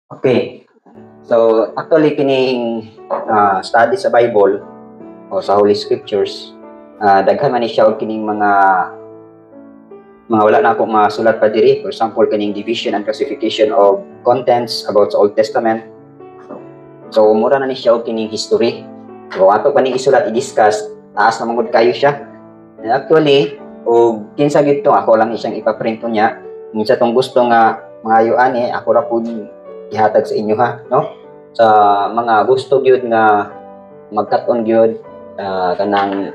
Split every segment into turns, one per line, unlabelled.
Okay. So, actually, kining study sa Bible o sa Holy Scriptures, daghan man ni siya og kining mga wala na akong masulat pa diri. For example, kining division and classification of contents about sa Old Testament. So, mura na ni siya og kining history. So, ato pa ni isulat i-discuss, taas na mangod kayo siya. And actually, og kinsa gid to, ako lang isang ipaprint niya. Minsa tong gusto nga mga ani, ako ra pud ihatag sa inyo ha, no? Sa mga gusto gyud nga magkat-on gyud kanang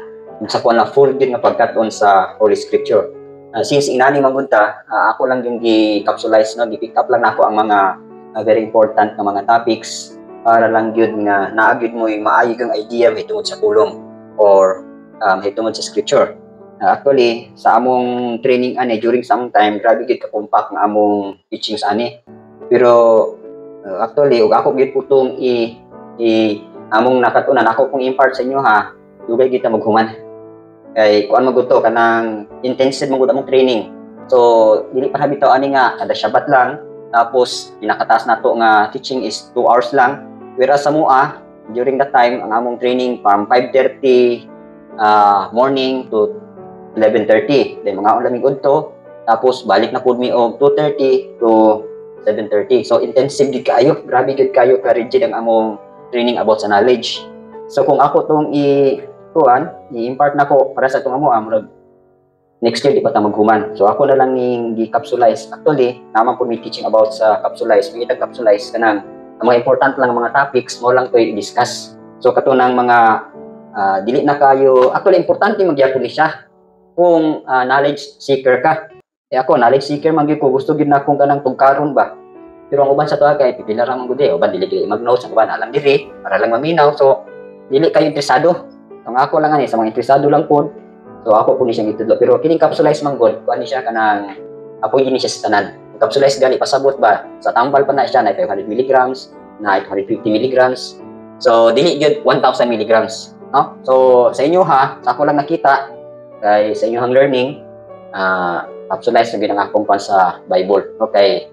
sa kuan na full gyud nga pagkat-on sa Holy Scripture. Since inani mangunta, ako lang yung gi-capsulize, no, gi-pick up lang nako ang mga very important nga mga topics para lang gyud nga naa gyud mo maayo kang idea mahitungod sa kulong or mahitungod sa Scripture. Actually, sa among training ani during some time, grabe gyud ka compact nga among teachings ani. Pero actually, ug ako gyud putong among nakatunan ako kung impart sa inyo ha, dugay kita maghuman. Kay kuan maguto kanang intensive magud among training. So, dili pa bitaw ani nga kada Shabbat lang, tapos pinakataas nato nga teaching is 2 hours lang. Whereas sa mua, during that time ang among training from 5:30 morning to 11:30. Then mga ulamig udto, tapos balik na pud mi og 2:30 to 7:30. So intensive gid kayo, grabe gid kayo ka rigid ang among training about sa knowledge. So kung ako tong i-impart nako para sa tong amo next year di pa ta maghuman. So ako na lang ning gi-capsulize. Actually, naman po may teaching about sa capsulize. May itag-capsulize kanang ang mga important lang mga topics mo lang to i-discuss. So katunang mga dili na kayo, actually importante magyapon ni siya kung knowledge seeker ka. Ako knowledge seeker man gyud ko, gusto gyud na akong kanang tugkaron ba. Pero ang uban sa tuwa kay pipila ra man gud uban dili mag-notes ang uban alam diri para lang maminaw. So dili kayo interesado. Ang ako lang ani sa mga interesado lang po. So ako po ni siyang itudlo, pero kining capsulize man gud kuan ni siya kanang apoy ni siya sa tanan. Capsulize gani pasabot ba sa tambal pa na siya na 500 mg, na 150 mg. So dili gyud 1000 mg, no? So sa inyo ha, sa ako lang nakita kay sa inyong learning capsulize na ginang akong pan sa Bible. Okay,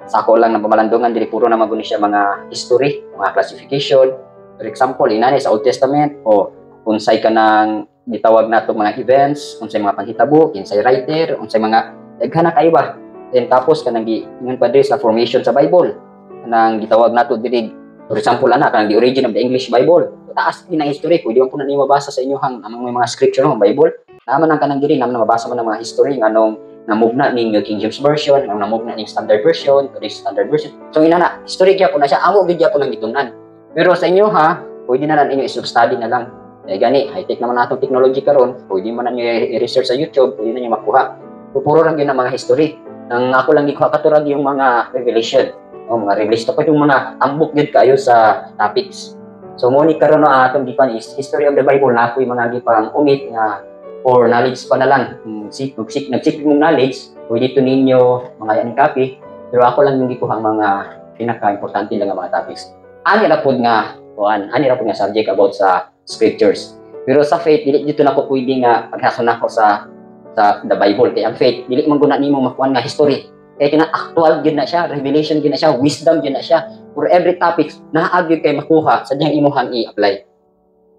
sa ako lang na pamalandungan dili puro na maguni siya mga history, mga classification. For example, inani sa Old Testament o unsay kanang gitawag nato mga events, unsay mga panghitabo, kinsay writer, unsay mga daghana kayo ba. Then tapos kanang ingon pa diri sa formation sa Bible, kanang gitawag nato diri for example kanang the origin of the English Bible. Taas din ang history ko, di man po na nimo mabasa sa inyo ang mga scripture ng Bible. Naman ang kanang diri naman mabasa man ang mga history nganong namugna ning King James version, ang namugna ning standard version, standard version. So inana, history gyapon na siya, amo gyud gyapon ang gitunan. Pero sa inyo ha, pwede na lang inyo i-study na lang. Eh gani, high-tech naman natong technology karon, pwede man ninyo i-research sa YouTube, pwede na niyo makuha. Puro lang yun ang mga history. Ang ako lang gikuha katurag yung mga revelation. O mga revelation pa yung mga ambok gyud kayo sa topics. So mo ni karon na atong gipan is history of the Bible na ako'y mga gipang umit nga or knowledge pa na lang. Nag-seek mong knowledge, pwede ito ninyo mga yan copy. Pero ako lang yung gikuha ang mga pinaka-importante lang ang mga topics. Ani ra pud nga subject about sa scriptures. Pero sa faith dili dito nako pwede nga paghason nako sa the Bible. Kaya ang faith dili man guna nimo makuan nga history. Kaya kina actual gyud na siya, revelation gyud na siya, wisdom gyud na siya. For every topic naa gyud kay makuha sa diyang imuhang i-apply.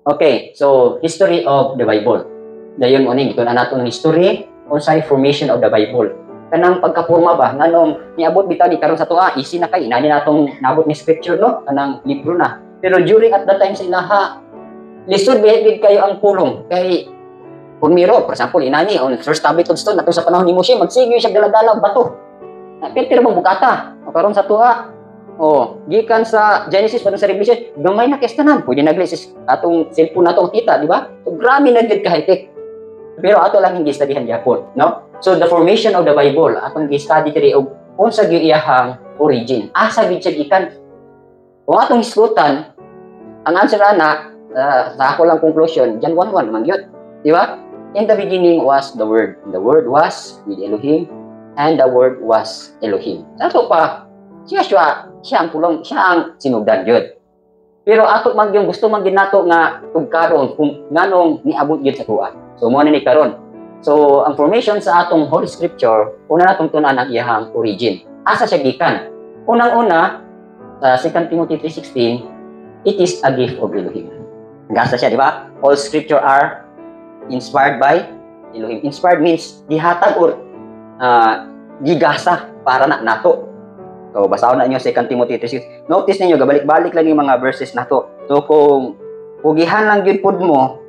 Okay, so history of the Bible. Dayon mo ning na naton history unsay formation of the Bible. Kanang pagkaporma ba nganong niabot bitaw ni karon sa tuwa easy na kay inani natong nabot ni scripture no kanang libro na. Pero during at that time sa ilaha lisod behid kayo ang pulong kay kung miro for example inani on first tablet of stone nato sa panahon ni Moshe magsigyo siya daladala bato. Na Peter mong bukata karon sa tuwa. Gikan sa Genesis padung sa Revelation gamay na kestanan pwede naglesis atong cellphone nato kita di ba? So grabe na gid ka high-tech. Pero ato lang hindi studyhan gyapon no? So the formation of the Bible atong gi-study diri og unsa gyud iyahang origin. Asa gid siya gikan? Kung atong hisgutan ang answer ana sa ako lang conclusion, John 1:1 man gyud, di ba? In the beginning was the Word. The Word was with Elohim and the Word was Elohim. Ato pa siya ang pulong, siya ang sinugdan gyud. Pero ato man yung gusto man ginato nga tugkaron kung nganong niabot gyud sa tuwa. So mo na ni karon. So ang formation sa atong Holy Scripture, una natong tunan ang iyahang origin. Asa siya gikan? Unang-una, sa 2 Timothy 3:16, it is a gift of Elohim. Gasa siya, di ba? All scripture are inspired by Elohim. Inspired means gihatag or gigasa para na nato. So, basahin na niyo 2 Timothy 3:16. Notice niyo gabalik-balik lang yung mga verses nato. So, kung pugihan lang yun pod mo,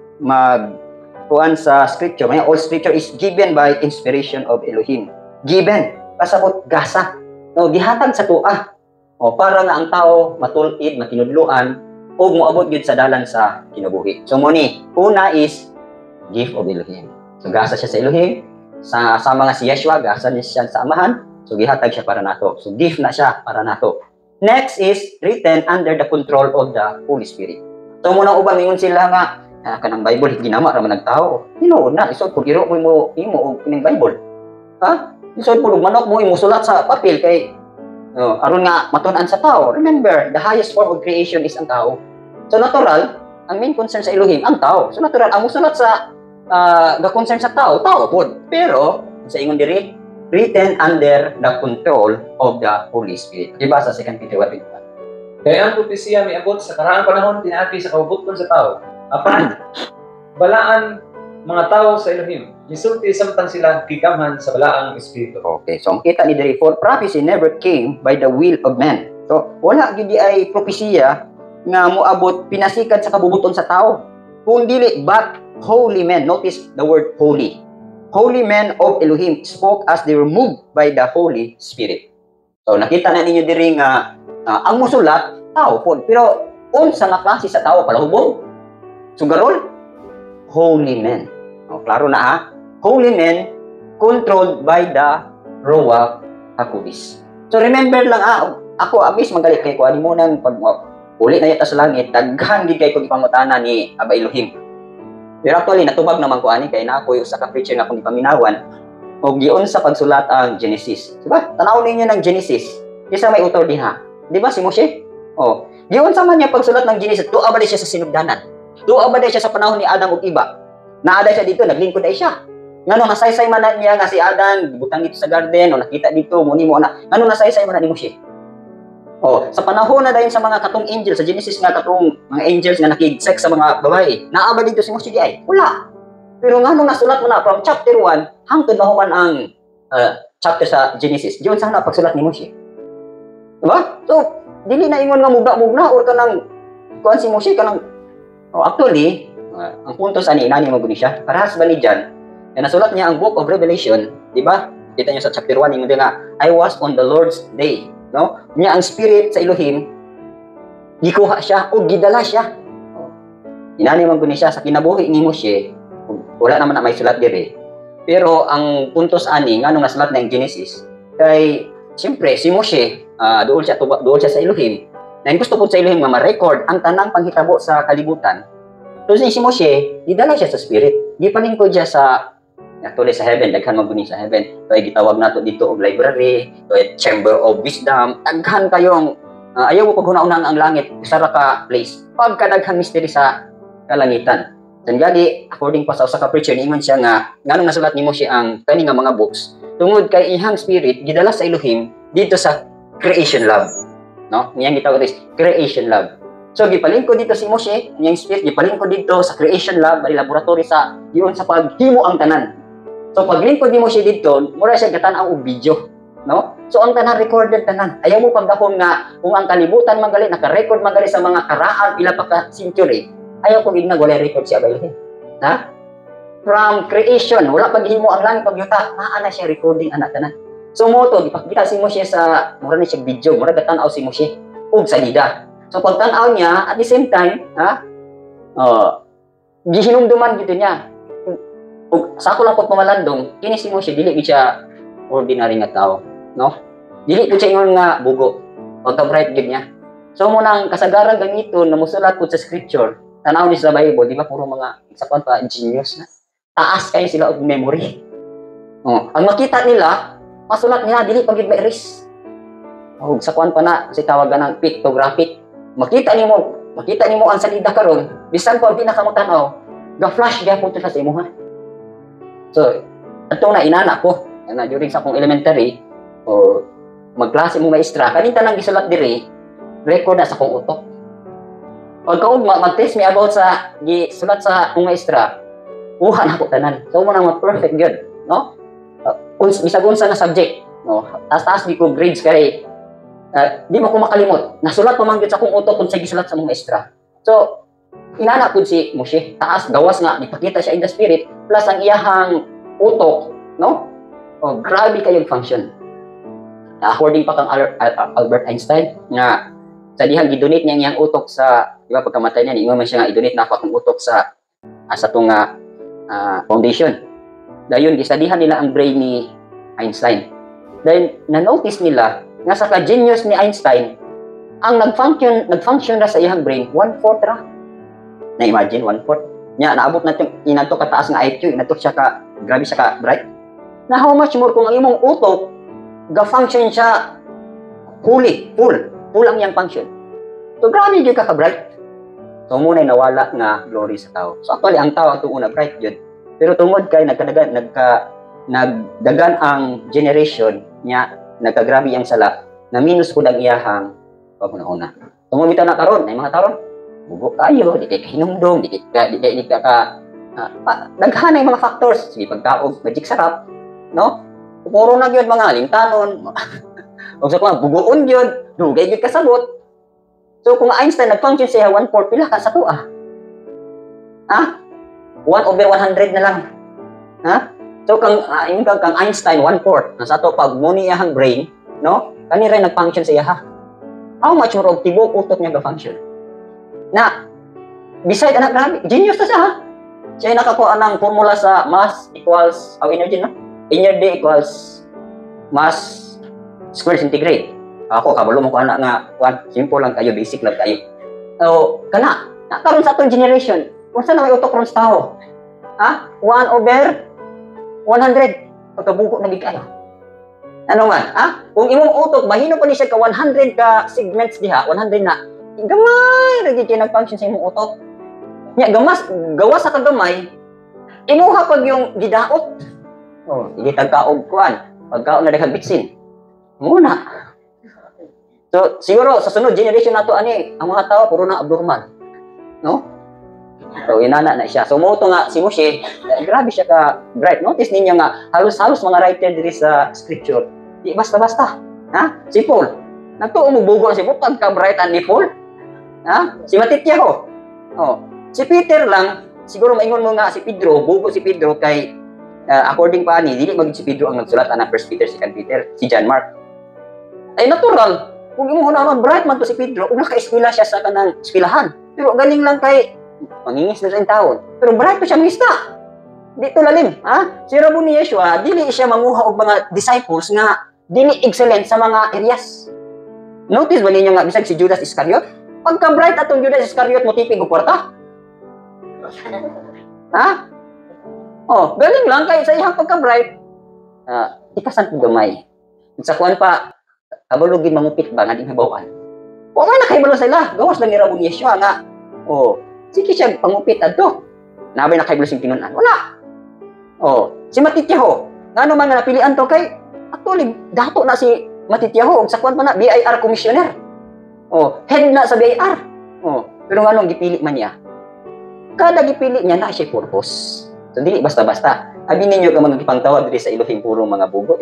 kuan sa scripture, may all scripture is given by inspiration of Elohim. Given, pasabot gasa. No, gihatag sa tuwa. O para nga ang tao matulid, matinudluan o moabot gyud sa dalan sa kinabuhi. So muni, una is gift of Elohim. So gasa siya sa Elohim, sa mga si Yeshua, gasa niya siya sa Amahan. So gihatag siya para nato. So gift na siya para nato. Next is written under the control of the Holy Spirit. So muna uban mingon sila nga kanang Bible ginama ra man nagtao. Tinuod na isod pud iro mo imo og kining Bible. Ha? Isod pud manok mo imo sulat sa papel kay aron nga matun-an sa tao. Remember, the highest form of creation is ang tao. So natural, ang main concern sa Elohim ang tao. So natural ang musulat sa ga-concern sa tao pod. Pero sa ingon diri written under the control of the Holy Spirit. Diba sa 2 Peter 1:21?
Kaya ang propesya miabot sa karaang panahon tinaagi sa kabubuton sa tao. Apan balaan mga tao sa Elohim. Gisulti samtang sila gigamhan sa balaang espiritu.
Okay, so ang kita ni diri, for prophecy never came by the will of man. So wala gyud ay propesya nga moabot pinasikat sa kabubuton sa tao. Kung dili but holy men. Notice the word holy. Holy men of Elohim spoke as they were moved by the Holy Spirit. So nakita na ninyo diri nga ang musulat tao pod, pero unsa nga klase sa tao palahubog? Sugarol? Holy men. Klaro na ha? Holy men controlled by the Ruach HaKodesh. So remember lang ako amis magalit kay ko ani mo nang pag uli na yata sa langit daghan gid kay ko gipangutana ni Aba Elohim. Pero actually natubag naman ko ani kay na ako usa ka preacher nga akong gipaminawan og giun sa pagsulat ang Genesis. Diba? Tanaw ninyo ng Genesis. Isa may author diha. Diba si Moshe? Giun sa man niya pagsulat ng Genesis, tuwa ba siya sa sinugdanan? Tuwa ba siya sa panahon ni Adam ug Eva? Naada siya dito, naglingkod ay siya. Ngano nasaysay man na niya nga si Adam, gibutang dito sa garden o nakita dito muni mo na. Ngano nasaysay man na ni Moshe? Sa panahon na dayon sa mga katong angels sa Genesis nga katong mga angels nga nakig-sex sa mga babae. Naa ba dito si Moshe di ay? Wala. Pero ngano nasulat mo na from chapter 1 hangtod mahuman ang chapter sa Genesis. Diyon sa na pagsulat ni Moshe. Diba? So, dili na ingon nga mugna-mugna or kanang kuan si Moshe kanang actually ang punto sa inani mo guni siya. Parahas ba ni John? Nasulat niya ang Book of Revelation, di ba? Kita niyo sa chapter 1 ingon nga, I was on the Lord's day, no? Niya ang spirit sa Elohim gikuha siya o gidala siya. Inani mo guni siya sa kinabuhi ni Moshe. Wala naman na may sulat diri. Pero ang punto sa ani nganong nasulat na ang Genesis kay siyempre si Moshe dool siya sa Elohim. Na gusto po sa Elohim nga ma-record ang tanang panghitabo sa kalibutan. So si Moshe, gidala siya sa spirit. Gipalingkod siya sa actually sa heaven, daghan maguni sa heaven. So gitawag nato dito og library, so chamber of wisdom. Daghan kayong ayaw mo paghuna-unang ang langit, usa ka place. Pagkadaghan mystery sa kalangitan. Gali, according pa sa usa ka preacher, niingon siya nga nganong nasulat ni Moshe ang kani nga mga books tungod kay ihang spirit gidala sa Elohim dito sa creation lab. No? Niyang gitawag is creation lab. So gipalingkod dito si Moshe, niyang spirit gipalingkod dito sa creation lab, ay laboratory sa diyon sa paghimo ang tanan. So paglingkod ni Moshe dito, mura siya gatan-aw og video, no? So ang tanan recorded tanan. Ayaw mo pagdahom nga kung ang kalibutan manggali naka-record manggali sa mga karaan pila pa ka century. Ayaw ko gignag wala record siya ba ha? From creation, wala paghimo ang langit pagyuta, naa na siya recording anak tanan. So mo to gipakita si Moshe sa mura ni siya video, mura gatan-aw si Moshe ug salida. So pagtanaw niya at the same time, gihinumduman gito niya. Ug sa ako lang pud pamalandong, kini si Moshe dili gid siya ordinary nga tao, no? Dili gid siya ingon nga bugo. Auto-bright gid niya. So mo nang kasagaran gamiton na mosulat pud sa scripture. Tanaw ni sa Bible, di ba puro mga sa pa genius na. Taas kayo sila og memory. Ang makita nila, masulat nila dili pa gid ma-erase. Ug sa kwan pa na si tawagan ng pictographic. Makita nimo ang salida karon, bisan pa di na kamo tan-aw, ga-flash gyapon to sa imuha. So, ato na inana ko, na during sa akong elementary, magklase mo maestra, kanita lang gisulat diri, record na sa kong utok. Pag kaugma, mag-test me about sa gisulat sa kong maestra, uha na ko tanan. So mo nang perfect good, no? Bisag unsa na subject, no? Taas di ko grades kay di mo ko makalimot. Nasulat pa man gyud sa kong utok kung sa gisulat sa mong maestra. So inana pud si Moshe, taas gawas nga ipakita siya in the spirit plus ang iyahang utok, no? Oh, grabe kayong function. According pa kang Albert Einstein nga sa dihang gidonate niya iyang utok sa, di ba, pagkamatay niya, ingon man siya nga idonate na ako akong utok sa tong foundation. Dayon gisadihan nila ang brain ni Einstein. Then na-notice nila nga sa ka-genius ni Einstein ang nag-function ra sa iyang brain 1/4 ra. Na-imagine 1/4. Nya naabot na inato kataas nga IQ, inato siya ka grabe siya ka bright. Na how much more kung ang imong utok ga-function siya full ang iyang function. So grabe gyud ka bright. So muna nawala nga glory sa tao. So actually ang tao ato una bright gyud. Pero tungod kay nagdagan ang generation nya nagkagrabe ang sala na minus pud ang iyahang paguna-una. Tungod bitaw na karon, ay mga taron bugo kayo, di kay hinumdum, di ka daghan ay mga factors, sige pagkaog, magic sarap, no? Puro na gyud mga limtanon. Og sa mga bugoon gyud, dugay gyud kasabot. So kung Einstein nag-function siya 1/4 pila ka sa tuwa. 1/100 na lang. So kang Einstein 1/4 na sa to pag mo niyang brain, no? Kani ray nag-function siya ha. How much more of tibok utok niya ga-function? Na beside anak grabe, genius na siya ha. Siya nakakuha ng formula sa mass equals energy, no? Energy equals mass square centigrade. Ako kabalo mo ko anak nga simple lang kayo, basic lang kayo. So kana nakaroon sa atong generation, kung saan may utok ron sa tao? 1/100 pagkabuko na kayo. Ano man? Kung imong utok mahino pa ni siya ka 100 ka segments diha, 100 na. Gamay ra gyud nag-function sa imong utok. Nya gawas sa kagamay, imuha pag yung gidaot. Hindi tagkaog kuan, pagkaon na daghang bitsin. Muna. So siguro sa sunod generation nato ani, ang mga tao puro na abnormal. No? So inana na siya. So moto nga si Moshe, grabe siya ka bright. Notice ninyo nga halos mga writer diri sa scripture. Di basta-basta. Si Paul, nagtuo mo bugo si Paul pagka bright and ni Paul. Si Matityaho. Si Peter lang, siguro maingon mo nga si Pedro, bugo si Pedro kay according pa ani, dili magid si Pedro ang nagsulat ana 1 Peter, 2 Peter, si John Mark. Ay natural, kung imo hunaman bright man to si Pedro, ug naka-eskwela siya sa kanang eskwelahan. Pero galing lang kay mangingis na sa taon. Pero bright to siya mista. Dito lalim, Si Rabbi ni Yeshua, dili siya manguha og mga disciples nga dili excellent sa mga areas. Notice ba ninyo nga bisag si Judas Iscariot? Pagka bright atong Judas Iscariot mo tipig og kwarta. Galing lang kay sa iyang pagka bright. Ikasan ko gamay. Sa kuan pa kabalugin mangupit ba nga di mabawan. Wa man nakahibalo sila, gawas lang ni Rabbi ni Yeshua nga. Sige siya pangupit adto. Nabay nakahibalo sing tinunan. Wala. Si Matityaho, ngano man nga napilian to kay actually dato na si Matityaho og sa kuan pa na BIR commissioner. Head na sa BIR. Pero nganong gipili man niya? Kada gipili niya na siya purpose. So dili basta-basta. Abi ninyo ka mga gipangtawag diri sa Elohim puro mga bugo.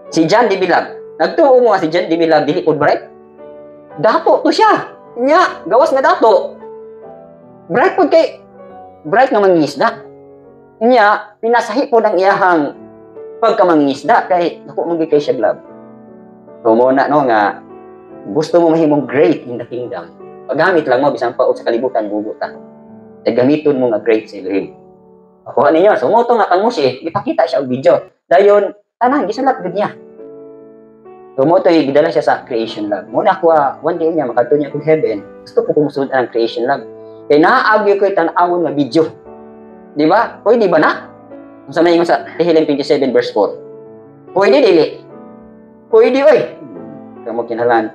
Si John de Bilag. Nagtuo mo nga si John de Bilag dili pud bright. Dato to siya. Nya gawas nga dato. Bright pud kay bright nga mangingisda. Nya pinasahi pud ang iyahang pagkamangingisda kay dako man kay siya glab. So mo na no nga gusto mo mahimong great in the kingdom. Paggamit lang mo bisan pa sa kalibutan bugutan. Gamiton mo nga great sa Elohim. Ako ninyo, sumoto nga kang Moshe, ipakita siya og video. Dayon tanan gisulat gud niya. Sumoto gidala siya sa creation lab. Muna ako one day niya makadto niya kung heaven. Gusto ko kumusulod ang creation lab. Kay naagyo ko tan-awon nga video. Di ba? Pwede ba na? Sa may sa Tehillim 27 verse 4. Pwede dili. Pwede oy. Kamo kinalan.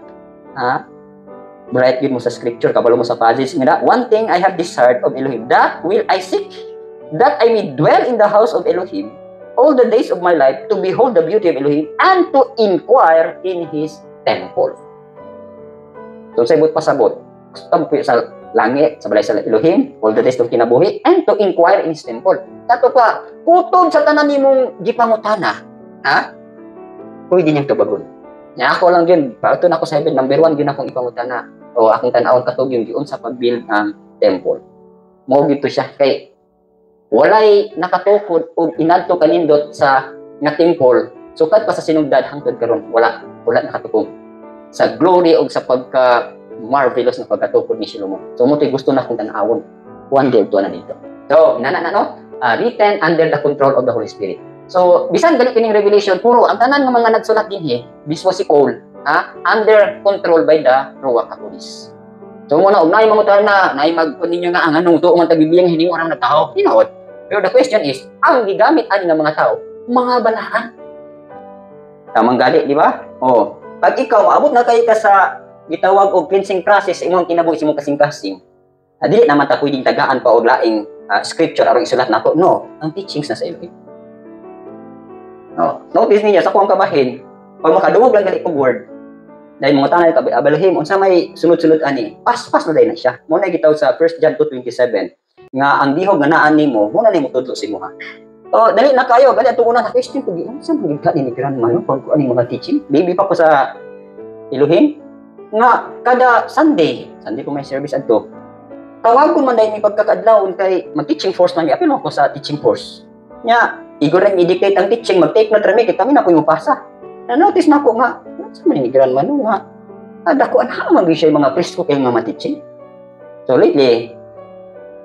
Bright yun mo sa scripture, kabalo mo sa passage nga, one thing I have desired of Elohim, that will I seek, that I may dwell in the house of Elohim all the days of my life to behold the beauty of Elohim and to inquire in His temple. So, sabot pasabot. Gusto po sa langit, sa balay sa Elohim, all the days ng kinabuhi, and to inquire in His temple. Tato pa, kutob sa tanan nimong gipangutana. Ha? Pwede niyang tubagon. Nga ako lang yun, pato na ako sa heaven, number 1 yun akong ipangutana. O akong tanawang katog yung yun sa pag-build ng temple. Mo gito siya, kay walay nakatukod o inadto kanindot sa nga temple, sukat pa sa sinugdad hangtod karon wala nakatukod. Sa glory o sa pagka marvelous na pagkatukod ni Shlomo. So mo gusto na akong tanawon. One day to na dito. So, written under the control of the Holy Spirit. So, bisan gali kining revelation, puro ang tanan nga mga nagsulat dinhi, this was all, under control by the Ruach HaKodesh. So, muna, ugnay mangutan na, mag ninyo nga ang anong tuong ang tagbibiyang hining orang nagtao. Hinaot. Pero the question is, ang gigamit ani nga mga tao, mga balaan. Tamang gali, di ba? Oh, pag ikaw, maabot na kayo ka sa gitawag og cleansing process, imong kinabuhi imong kasing-kasing, dili naman ta pwedeng tagaan pa og laing scripture aron isulat nako. No, ang teachings na sa Elohim. No, notice niyo sa kuang kabahin, pag makadungog lang gali og word, dahil mga tanay ka Elohim unsa may sunod-sunod ani, pas-pas na dai na siya. Mo na gitaw sa 1 John 2:27 nga ang dihog nga naa nimo, mo na nimo tudlo sa imo ha. Oh, dali na kayo, gali atong una na question pag unsa man gid ni grandma no pag ani mga teaching. Baby pa ko sa Elohim nga kada Sunday ko may service adto. Tawag ko man dahil may pagkakadlawon kay mag-teaching force man apil ko sa teaching force. Nya, igor rin i-dictate ang teaching, mag-take note rami kay kami na ko yung pasa. Na-notice na ko nga, sa man ni grandma no nga. Dako ana man gyud siya mga priest ko kay nga ma-teaching. So lately,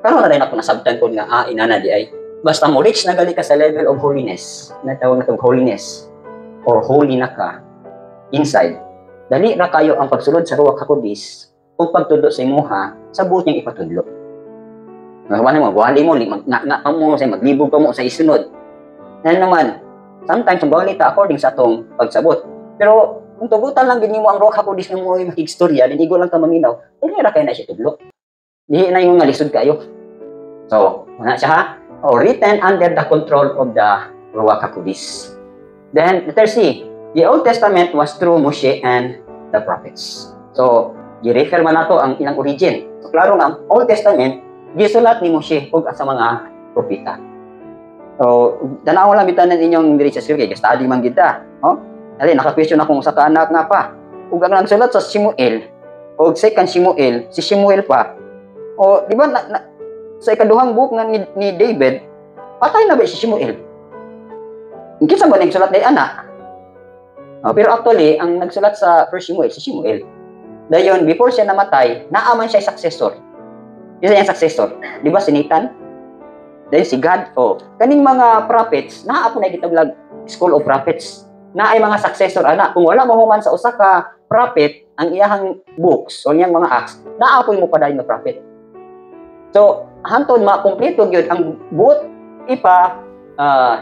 karon na rin ako nasabtan ko nga inana di ay basta mo reach na gali ka sa level of holiness. Natawag na tong holiness or holy na ka inside. Dali ra kayo ang pagsulod sa Ruach HaKodesh kung pagtudlo sa imuha sa buot niyang ipatudlo. Ngawan mo, wali mo, maglibog ka mo sa isunod. Yan naman, sometimes ang balita according sa atong pagsabot. Pero kung tugutan lang din mo ang Ruach HaKodesh ng mga makigstorya, linigo lang ka maminaw, dili ra kayo na siya tudlo. Dili na yung nalisod kayo. So, wala siya ha? O, written under the control of the Ruach HaKodesh. Then, letter C, the Old Testament was through Moshe and the prophets. So, i-refer man nato ang ilang origin. So, klaro nga, ang Old Testament, gisulat ni Moshe o sa mga propeta. So, tanaw lang bitanan inyong diri sa sirke, study man kita. No? Dali, naka-question akong sa kaanak nga pa. Ug ang nagsulat sa Shemuel, o second Shemuel, si Shemuel pa. O, di ba, sa ikaduhang book nga ni David, patay na ba si Shemuel? Kinsa ba nagsulat day anak? Pero actually, ang nagsulat sa first Shemuel, si Shemuel. Dayon, before siya namatay, naaman siya successor. Isa yung successor. Di ba si Nathan? Dahil si God, kaning mga prophets, naapo na kitaglag school of prophets. Na ay mga successor, ana. Kung wala mo human sa usa ka prophet, ang iyahang books, o niyang mga acts, naapoy mo pa dahil na prophet. So, hantod makumpleto gyud ang buot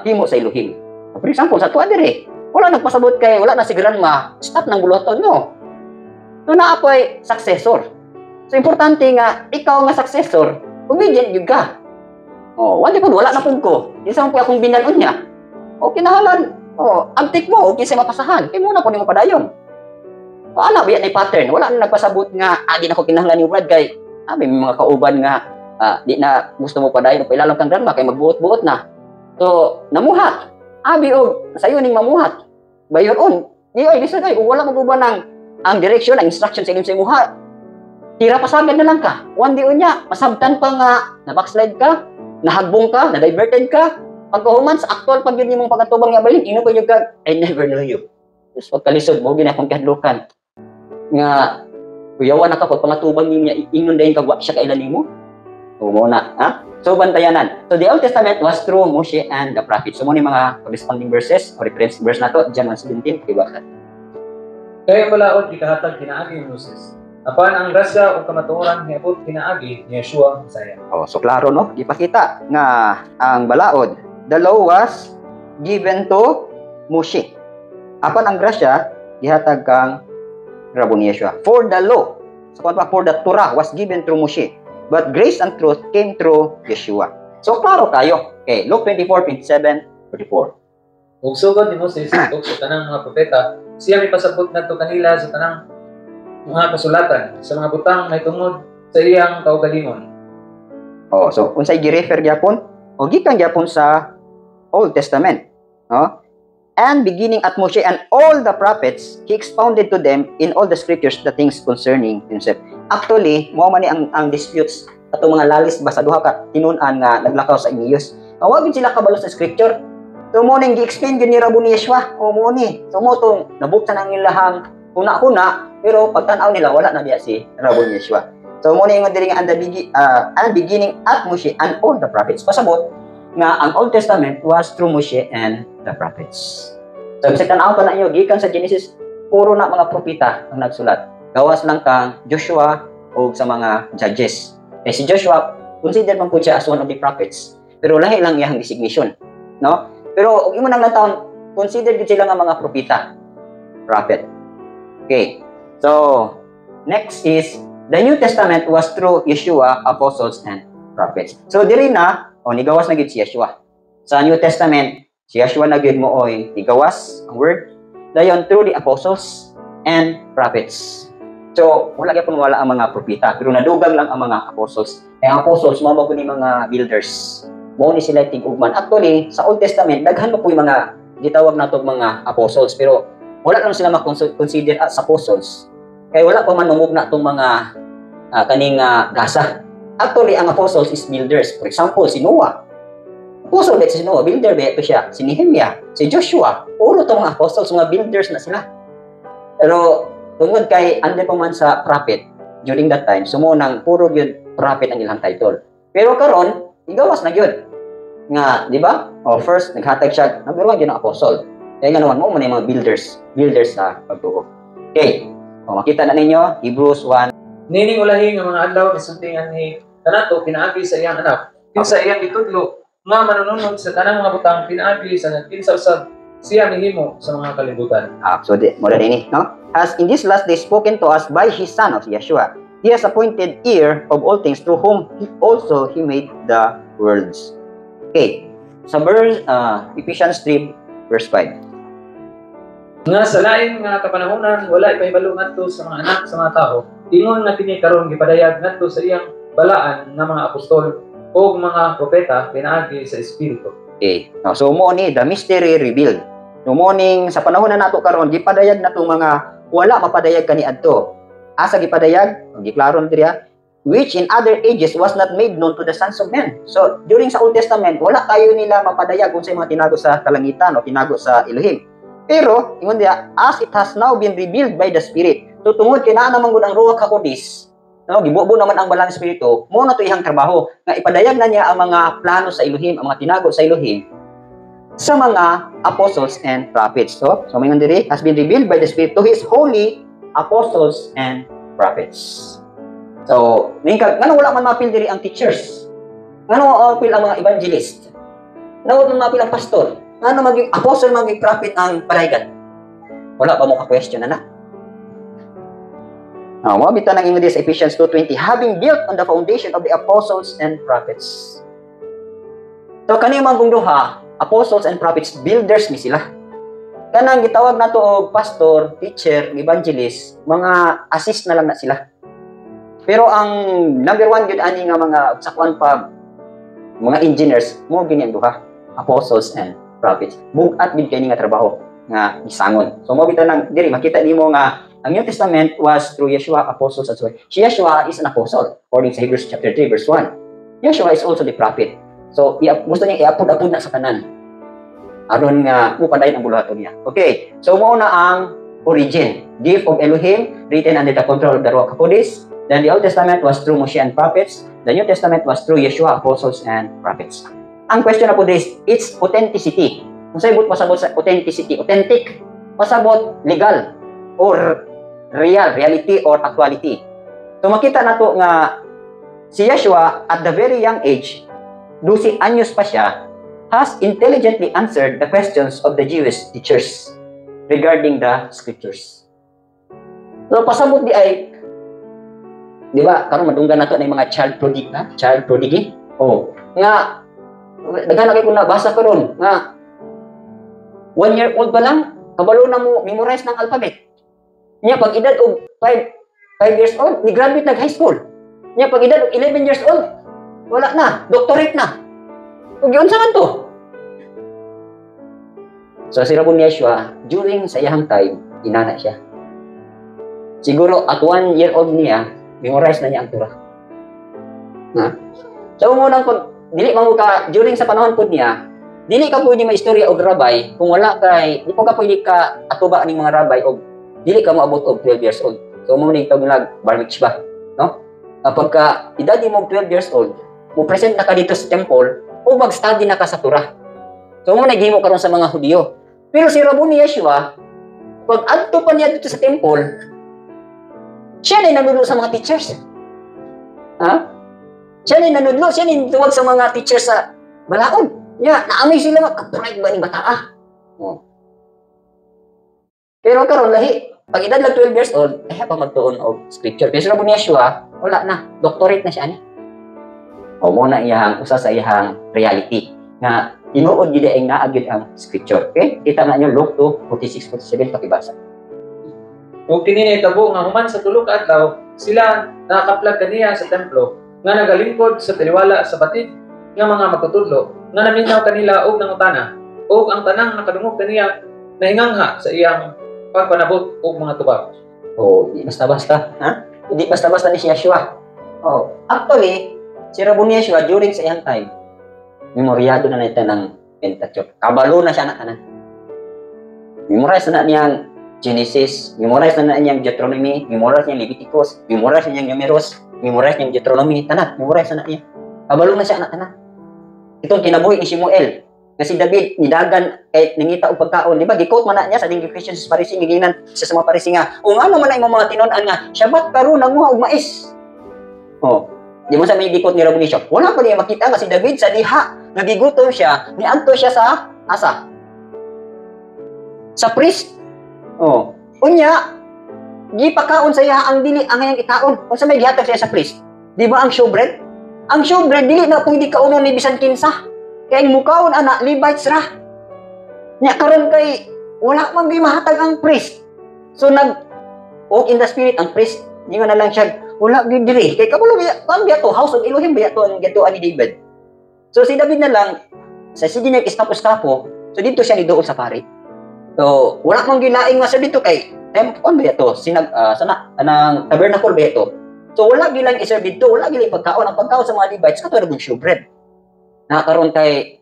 himo sa Elohim. For example, sa tuwa dire, wala nagpasabot kay, wala na si grandma, stop ng buloton, no? So, naapoy successor. So, importante nga, ikaw nga successor, obedient yun ka. Wala na pong ko. Isang po akong binalon niya. Kinahalan, antik mo, siya mapasahan. Kaya muna po ni mo padayon. Wala, biyan na pattern. Wala na nagpasabot nga, di na ko kinahanglan yung Brad, kay, may mga kauban nga, di na gusto mo padayon, pailalang kang grandma, kay magbuot-buot na. So, namuhat. Abi, sa'yo ning mamuhat. Bayon on. Di ay, listen ay, wala maguba ng ang direction, ang instruction sa inyong sa imuha. Tira pasagad na lang ka. One day unya, masabtan pa nga, na-backslide ka, nahagbong ka, na-diverted ka. Pagkahuman sa actual pag yun yung pagkatubang nga balik, ino pa yung ka, I never knew you. Tapos pagkalisod, mo ginakong kahadlukan. Nga, kuyawan na ka, pag pangatubang niya, ingon dahil kagwa siya kailan mo. Muna, ha? So, bantayanan. So, the Old Testament was through Moshe and the prophets. So, muna yung mga corresponding verses, o reference verse na to, John 1:17, kibakan.
Kaya balaod ikahatag kinaagi ni Moses. Apan ang grasya o kamatuoran niabot kinaagi ni Yeshua Messiah.
So klaro no, gipakita nga ang balaod, the law was given to Moshe. Apan ang grasya gihatag kang rabo ni Yeshua. For the law, for the Torah was given through Moshe, but grace and truth came through Yeshua. So klaro kayo. Okay, Luke 24:27, 44.
Ug sugod ni Moses ug sa tanang mga propeta, siya may pasabot ngadto kanila sa tanang mga kasulatan sa mga butang may tungod sa iyang kaugalingon.
Oh, so unsay gi-refer gyapon? O gikan gyapon sa Old Testament, no? And beginning at Moshe and all the prophets, he expounded to them in all the scriptures the things concerning himself. Actually, mao man ni ang disputes ato mga lalis ba sa duha ka tinun-an nga naglakaw sa Iniyos. Wa gid sila kabalo sa scripture. So mo ning gi-explain gyud ni Rabbi Yeshua, o mo ni. So mo tong nabuksan ang ilahang kuna-kuna, pero pagtan-aw nila wala na diya si Rabbi Yeshua. So mo ni ingon diri nga and beginning at Moshe and all the prophets. Pasabot nga ang Old Testament was through Moshe and the prophets. So sa tan-aw pa na inyo gikan sa Genesis, puro na mga propeta ang nagsulat. Gawas lang kang Joshua o sa mga judges. Eh si Joshua, consider man po siya as one of the prophets. Pero lahi lang iyang designation, no? Pero ug imo nang taon, consider gid sila nga mga propeta, prophet. Okay. So, next is the New Testament was through Yeshua, apostles and prophets. So diri na nigawas na gid si Yeshua. Sa New Testament, si Yeshua na gid mo nigawas ang word dayon through the apostles and prophets. So, wala gyapon wala ang mga propeta, pero nadugang lang ang mga apostles. Ang apostles mao ni mga builders. Mao ni sila tig-ugman. Actually, sa Old Testament daghan pa po yung mga gitawag nato mga apostles, pero wala lang sila ma-consider as apostles. Kaya wala pa man mamugna tong mga kaning gasa. Actually, ang apostles is builders. For example, si Noah. Apostle bet si Noah, builder bet siya. Si Nehemiah, si Joshua, puro tong mga apostles, mga builders na sila. Pero tungod kay ande pa man sa prophet during that time, sumunang puro gyud prophet ang ilang title. Pero karon, igawas na gyud. Nga, di ba? First naghatag siya, number 1 gyud ang apostle. Kaya nga naman mo man yung mga builders sa pagtuo. Okay. Makita na ninyo Hebrews 1.
Nining ulahi nga mga adlaw isultingan ni kanato pinaagi sa iyang anak. Kinsa iyang gitudlo nga manununod sa tanang mga butang pinaagi sa kinsa usab siya mihimo sa mga kalibutan.
So mula din no? As in this last day spoken to us by his son of Yeshua, he has appointed heir of all things through whom he made the worlds. Okay. Sa verse Ephesians 3 verse 5.
Nga sa lain nga kapanahonan wala ipahibalo ngadto sa mga anak sa mga tao. Ingon nga kini karon gipadayag ngadto sa iyang balaan nga mga apostol o mga propeta pinaagi sa espiritu.
Okay. So mo ni the mystery revealed. No morning sa panahon na nato karon gipadayag nato mga wala mapadayag kani adto. Asa gipadayag? Giklaro diriya which in other ages was not made known to the sons of men. So during sa Old Testament wala kayo nila mapadayag kung sa mga tinago sa kalangitan o tinago sa Elohim. Pero ingon diya as it has now been revealed by the Spirit. So tungod kay naa naman gud ang Ruach HaKodes, no, gibuo naman ang balang espiritu, mo na to ihang trabaho nga ipadayag na niya ang mga plano sa Elohim, ang mga tinago sa Elohim sa mga apostles and prophets. So mingon diri has been revealed by the Spirit to his holy apostles and prophets. So ngano wala man mapil diri ang teachers. Ngano mapil ang mga evangelist. Ngano man mapil ang pastor. Ngano maging apostle maging prophet ang padayon. Wala pa mo ka-question na. Mabita ng English sa Ephesians 2:20, having built on the foundation of the apostles and prophets. So kani man kung duha, apostles and prophets, builders ni sila. Kanang gitawag nato og pastor, teacher, evangelist, mga assist na lang na sila. Pero ang number 1 gyud ani nga mga sakwan pa mga engineers mo gini ang duha, apostles and prophets. Bugat gid kay ni nga trabaho nga gisangon. So mabita nang diri makita nimo nga ang New Testament was through Yeshua, apostles as well. Si Yeshua is an apostle, according to Hebrews chapter 3, verse 1. Yeshua is also the prophet. So, gusto niya iapod-apod na sa kanan. Aron nga, upadayin ang bulaton niya. Okay, so muna ang origin. Gift of Elohim, written under the control of the Ruach HaKodes. Then the Old Testament was through Moshe and prophets. The New Testament was through Yeshua, apostles and prophets. Ang question na po is, its authenticity. Kung sa'yo pasabot sa authenticity, authentic, pasabot legal, or reality or actuality. So makita nato nga si Yeshua at the very young age, 12 anyos pa siya, has intelligently answered the questions of the Jewish teachers regarding the scriptures. So pasabot di ba, karon madunggan nato na yung mga child prodigy. Nga daghan na kay kun nabasa karon nga 1 year old pa lang, kabalo na mo memorize ng alphabet. Nya pag edad og 5 years old, ni graduate nag high school. Nya pag edad og 11 years old, wala na, doctorate na. Ug yun sa man to. So si Rabon Yeshua, during sa iyang time, inana siya. Siguro at 1 year old niya, memorize na niya ang Torah. Ha? So unang pag dili man ka during sa panahon pud niya, dili ka pwede maistorya og rabay kung wala kay di ka pwede ka atuba aning mga rabay og dili ka moabot og 12 years old. So mo ning tawag bar mitzvah, no? Pagka edad mo 12 years old, mo present na ka dito sa temple o mag-study na ka sa Torah. So mo naghimo karon sa mga Hudiyo. Pero si Rabon Yeshua, pag adto pa niya dito sa temple, siya na nanudlo sa mga teachers. Ha? Siya na nanudlo, siya na tuwag sa mga teachers sa balaod. Naamay sila mag-pride ba ni bata? Oh. Pero karon lahi, pag edad lang 12 years old, ay pa magtuon og scripture. Pero si Rabon Yeshua, wala na, doctorate na siya ni. O mo na iyang usa sa iyang reality nga tinuod gid ay naagid ang scripture. Okay? Kita na niyo Luke 2:46-47 pakibasa.
Ug kini nahitabo nga human sa tulo ka adlaw, sila nakakaplag kaniya sa templo nga nagalingkod sa taliwala sa batid nga mga magtutudlo nga naminaw kanila og nangutana og ang tanang nakadungog kaniya nahingangha sa iyang pagpanabot og mga tubag.
Di basta-basta, ha? Hindi basta-basta ni si Yeshua. Actually, si Rabon Yeshua during sa iyang time, memoryado na nito ng Pentateuch. Kabalo na siya na tanan. Memorize na niyang Genesis, memorize na niyang Deuteronomy, memorize niyang Leviticus, memorize niyang Numeros, memorize niyang Deuteronomy, tanan, memorize na niya. Kabalo na siya na tanan. Itong kinabuhi ni Samuel, nga si David, nidagan, kahit nangita o pagkaon, di ba? Gikot man na niya sa dinggi Christians sa Parisi, giginan siya sa mga Parisi nga, o nga naman na yung mga tinunan nga, Shabbat karon nanguha og mais. Di mo sa may gikot ni Rabon Yeshua, wala pa niya makita nga si David sa diha, nagigutom siya, niadto siya sa asa? Sa priest. Unya, gipakaon sa iya ang dili ang iyang ikaon. Kung sa may gihatag siya sa priest, di ba ang showbread? Ang showbread dili na pwede kaunon ni bisan kinsa. Kaya mukaon ana Levites ra. Nya karon kay wala man di mahatag ang priest. So walk in the spirit ang priest. Di nga na lang siya wala gyud diri. Kay kabalo biya to house of Elohim biya to ang gatuan ni David. So si David na lang sa sige niya iskapo-skapo. So dito siya niduol sa pari. So wala man gilaing nga sa dito kay kon biya to sinag sana anang tabernacle biya to. So wala gilang iserve dito, wala gilang pagkaon. Ang pagkaon sa mga Levites kato ra gyud showbread. Nakaroon kay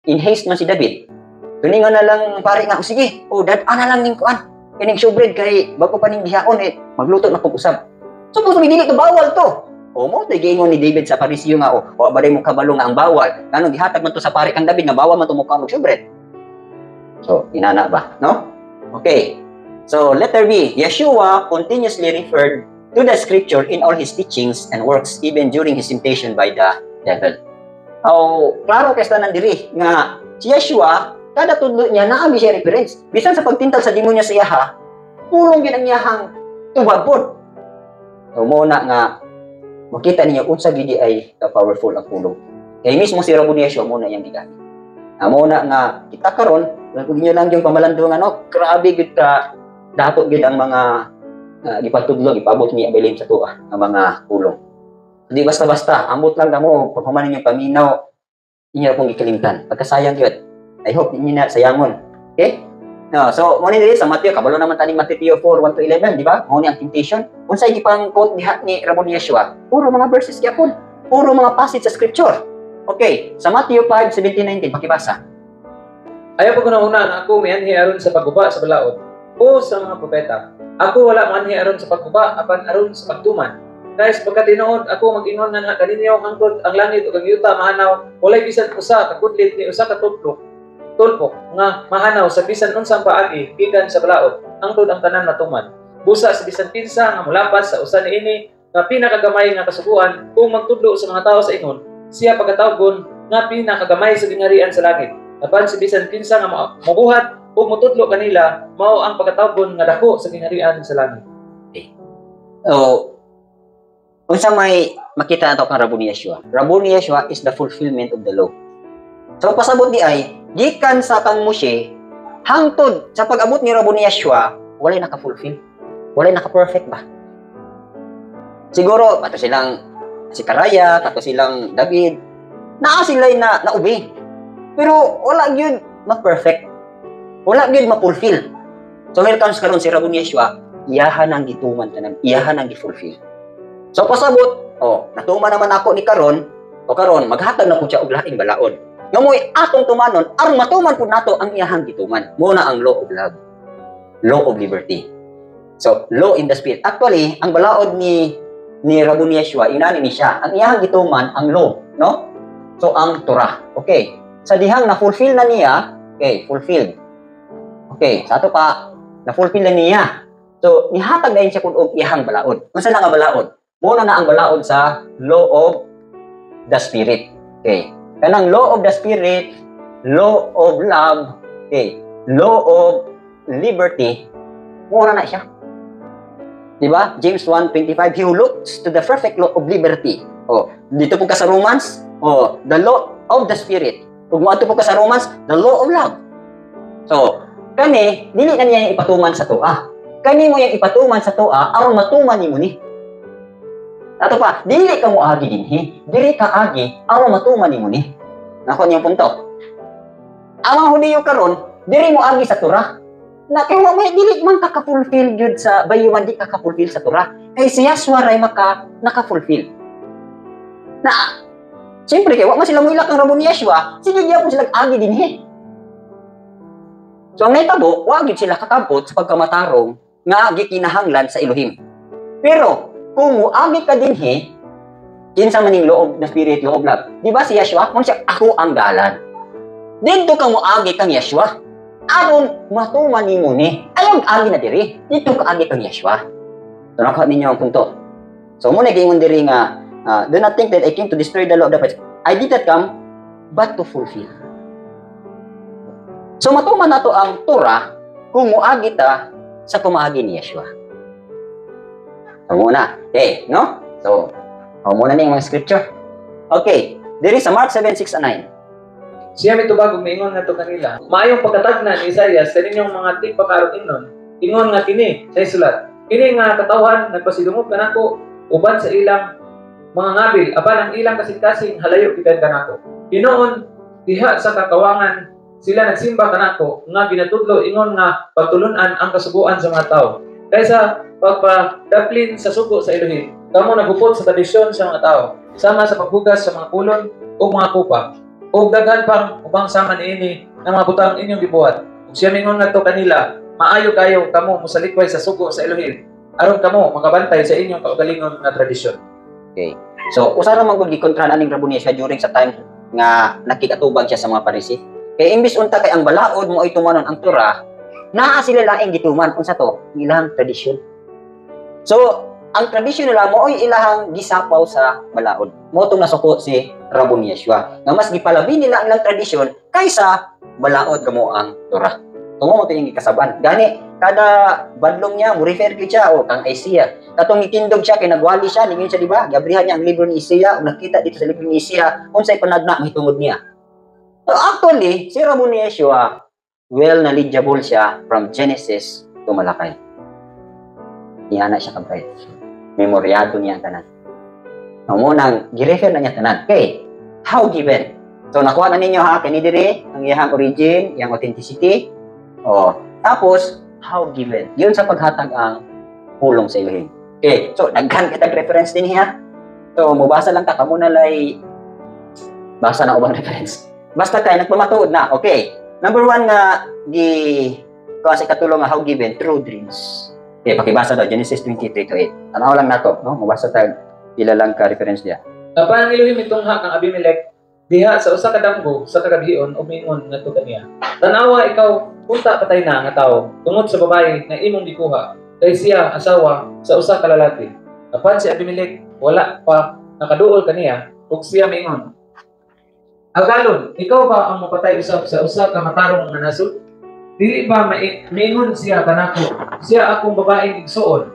in haste man si David. Tuningan na lang pare nga, sige, dad ana lang ning kuan. Kining showbread kay bago pa ning gihaon magluto na kog usab. So kung dili to bawal to. Mo tay giingon ni David sa Pariseo nga wa ba day mo kabalo nga ang bawal. Ngano gihatag man to sa pare kang David nga bawal man to mo kuan og showbread. So inana ba, no? Okay. So letter B, Yeshua continuously referred to the scripture in all his teachings and works even during his temptation by the devil. Klaro kay tanan diri nga si Yeshua kada tudlo niya naa siya reference. Bisan sa pagtintal sa demonyo sa iyaha, pulong gid ang iyahang tubag pod. So mo na nga makita ninyo unsa gid ay powerful ang pulong. Kay mismo si Rabon Yeshua mo na iyang gigamit. Amo na nga kita karon, kung inyo lang yung pamalandungan grabe gid ka dato gid ang mga gipatudlo ipabot ni Abelim sa tuwa ang mga pulong. Hindi basta-basta, ambot lang mo pag human ninyo paminaw inyo pong ikalimtan. Pagkasayang yun. I hope inyo na sayangon. Okay? So mo ni diri sa Mateo, kabalo naman taning Mateo 4:1-11, di ba? Mo ni ang temptation. Unsay gipang quote diha ni Rabon Yeshua? Puro mga verses gyapon. Puro mga passage sa scripture. Okay, sa Mateo 5:17-19 pakibasa.
Ayaw ko na una ako mianhi aron sa pagguba sa balaod o sa mga propeta. Ako wala manhi aron sa pagguba apan aron sa pagtuman. Guys, pagka tinuod ako mag-ingon nga kaninyo hangtod ang langit ug ang yuta mahanaw, walay bisan usa ka kudlit ni usa ka tulpok nga mahanaw sa bisan unsang paagi gikan sa balaod hangtod ang tanan natuman. Busa sa bisan pinsa nga molapas sa usa niini nga pinakagamay nga kasuguan kung magtudlo sa mga tao sa ingon, siya pagkatawgon nga pinakagamay sa gingharian sa langit. Apan si bisan pinsa nga mabuhat ug motudlo kanila mao ang pagkatawgon nga dako sa gingharian sa langit.
Unsa may makita nato kang Rabon Yeshua? Rabon Yeshua is the fulfillment of the law. So pasabot di ay gikan sa kang Moshe hangtod sa pag-abot ni Rabo ni Yeshua, walay naka-fulfill. Walay naka-perfect ba? Siguro, ato silang si Karaya, ato silang David, naa sila'y na-obey. Pero wala yun ma-perfect. Wala yun ma-fulfill. So, when it comes karon si Rabo ni Yeshua, iyahan ang gituman tanan, iyahan ang gi-fulfill. So, pasabot, natuman naman ako ni karon, o karon, maghatag na po siya og laing balaod. Ngamoy, atong tumanon, aron matuman po nato ang iyahang gituman. Muna ang law of love. Law of liberty. So, law in the spirit. Actually, ang balaod ni Rabo ni Yeshua, inani ni siya. Ang iyahang gituman, ang law. No? So, ang Torah. Okay. Sa dihang na-fulfill na niya, okay, fulfilled. Okay, sa ato pa, na-fulfill na niya. So, nihatag na siya kung iyahang balaod. Masa na nga balaod? Muna na ang balaod sa law of the spirit. Okay. Kanang law of the spirit, law of love, okay, law of liberty, muna na siya. Diba? James 1:25, he who looks to the perfect law of liberty. Dito po ka sa Romans, the law of the spirit. Kung mo po ka sa Romans, the law of love. So, kani, dili na niya yung ipatuman sa toa. Kani mo yung ipatuman sa toa, aron matuman ni mo ni. Ato pa, dili ka mo agi dinhi. Dili ka agi, aron matuman ni mo ni. Nako niyo punto. Ang mga Hudiyo karon, dili mo agi sa Torah. Na kay wa may dili man ka-fulfill gyud sa bayuman, di ka fulfill sa Torah. Kay si Yeshua ray naka-fulfill. Na siyempre kay wa man sila moilak ang Rabo ni Yeshua, sige gyapon sila agi dinhi. So ang nahitabo, wa gyud sila kakabot sa pagkamatarong nga gikinahanglan sa Elohim. Pero kung muagi ka dinhi, kinsa man ning law of the spirit, law of love. Di ba si Yeshua? Kung siya, ako ang dalan. Dito ka muagi kang Yeshua. Aron matuman ni mo ni. Ayaw agi na diri. Dito ka agi kang Yeshua. So nakuha ninyo ang punto. So muna gingon diri nga, do not think that I came to destroy the law of the prophets. I did not come, but to fulfill. So matuman nato ang Torah kung muagi ta sa kumaagi ni Yeshua. So muna. Okay, no? So, muna na yung mga scripture. Okay, there is a Mark 7:6 and 9.
Siya may tubag ug maingon ngadto kanila. Maayong pagkatagna ni Isaias sa ninyong mga tigpakaron ingon. Ingon nga kini sa isulat. Kini nga katawhan nagpasidungog kanako uban sa ilang mga ngabil apan ang ilang kasing-kasing halayo gikan kanako. Hinoon diha sa kakawangan sila nagsimba kanako nga ginatudlo ingon nga pagtulunan ang kasuguan sa mga tawo. Kaysa pagpadaplin sa sugo sa Elohim, kamo nagupot sa tradisyon sa mga tao, sama sa paghugas sa mga kulon o mga kupa, o daghan pang ubang sama niini ng mga butang inyong gibuhat. Ug siya mingon ngadto kanila, maayo kayo kamo musalikway sa sugo sa Elohim, aron kamo makabantay sa inyong kaugalingon nga tradisyon.
Okay. So, usa ra man gud gikontra aning Rabo ni Yeshua during sa time nga nakikatubag siya sa mga Parisi. Kay imbis unta kay ang balaod mo ay tumanon ang Torah, naa sila laing gituman unsa to? Ilang tradisyon. So, ang tradisyon nila mo ay ilahang gisapaw sa balaod. Mo tong nasuko si Rabo ni Yeshua. Nga mas gipalabi nila ang ilang tradisyon kaysa balaod kamo ang Torah. Tungo mo tayong gikasaban. Gani, kada badlong niya, mo refer ko siya, kang Isaiah. Katong itindog siya, kay nagwali siya, lingin siya, di ba? Gabrihan niya ang libro ni Isaiah, o nakita dito sa libro ni Isaiah, kung sa'y panagna, mahitungod niya. So actually, si Rabo ni Yeshua, well knowledgeable siya from Genesis to Malakay. Iyan na siya kabay. Memoryado niya ang tanan. Munang, girefer na niya tanan. Okay, how given? So nakuha na ninyo ha, kanidiri, ang iyang origin, iyang authenticity. Tapos, how given? Yun sa paghatag ang pulong sa Elohim. Okay, so daghan kitag reference din niya. So mubasa lang ta kamo na lay basa na ubang reference. Basta kay nagpamatuod na. Okay. Number 1 nga kasi katulong nga how given through dreams. Okay, pakibasa daw Genesis 23:8. Tanaw lang nato, no? Mubasa tag pila lang ka reference dia.
Apan ang Elohim itungha kang Abimelech diha sa usa ka damgo sa kagabion o mingon ngadto kaniya. Tanawa ikaw punta patay na nga tawo tungod sa babae nga imong gikuha kay siya asawa sa usa ka lalaki. Apan si Abimelech wala pa nakaduol kaniya ug siya mingon. Agalon, ikaw ba ang mapatay usab sa usa ka matarong nga nasud? Dili ba maingon siya kanako? Siya akong babaeng igsuon.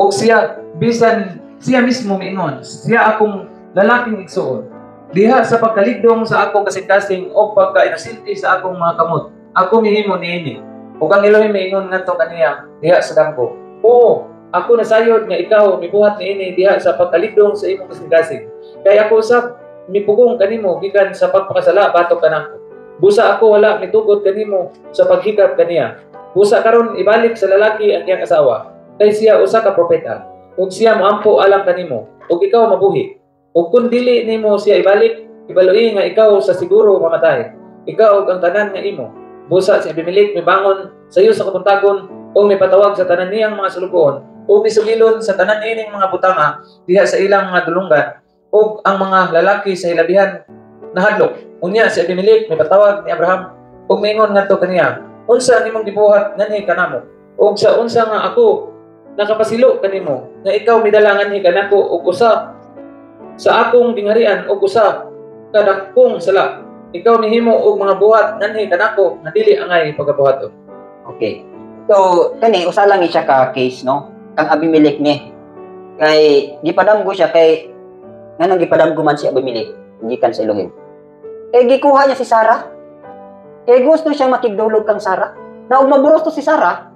O siya bisan siya mismo maingon, siya akong lalaking igsuon. Diha sa pagkaligdong sa akong kasing-kasing o pagka-inosinti sa akong mga kamot. ako mihimo niini. Ug ang Elohim miingon ngadto kaniya diha sa danggo. Oo, ako nasayod nga ikaw mibuhat niini diha sa pagkalidong sa imong kasing-kasing. Kay ako usab mipugong kanimo gikan sa pagpakasala batok kanako. Busa ako wala mitugod kanimo sa paghikap kaniya. Busa karon ibalik sa lalaki ang iyang asawa. Kay siya usa ka propeta. Ug siya moampo alang kanimo. Ug ikaw mabuhi. Ug kun dili nimo siya ibalik, ibalui nga ikaw sa siguro mamatay. Ikaw ug ang tanan nga imo. Busa si Abimelech mibangon sayo sa kapuntagon o mipatawag sa tanan niyang mga sulugoon o misugilon sa tanan ining mga butanga diha sa ilang mga dulunggan o ang mga lalaki sa hilabihan nahadlok. Unya si Abimelech mipatawag ni Abraham o mingon ngadto kaniya, unsa nimong gibuhat nganhi kanamo? O sa unsa nga ako nakapasilo kanimo nga ikaw midalangan ni kanako og usa sa akong gingharian og usa kadakong sala. Ikaw mihimo og mga buhat nganhi kanako nga dili angay pagabuhaton.
Okay. So, kani usa lang siya ka case, no? Kang Abimelech ni. Kay gipadamgo siya kay nganong gipadamgo man si Abimelech gikan sa Elohim. Kay gikuha niya si Sarah. Kay gusto siyang makigdulog kang Sarah. Na ug maburos to si Sarah.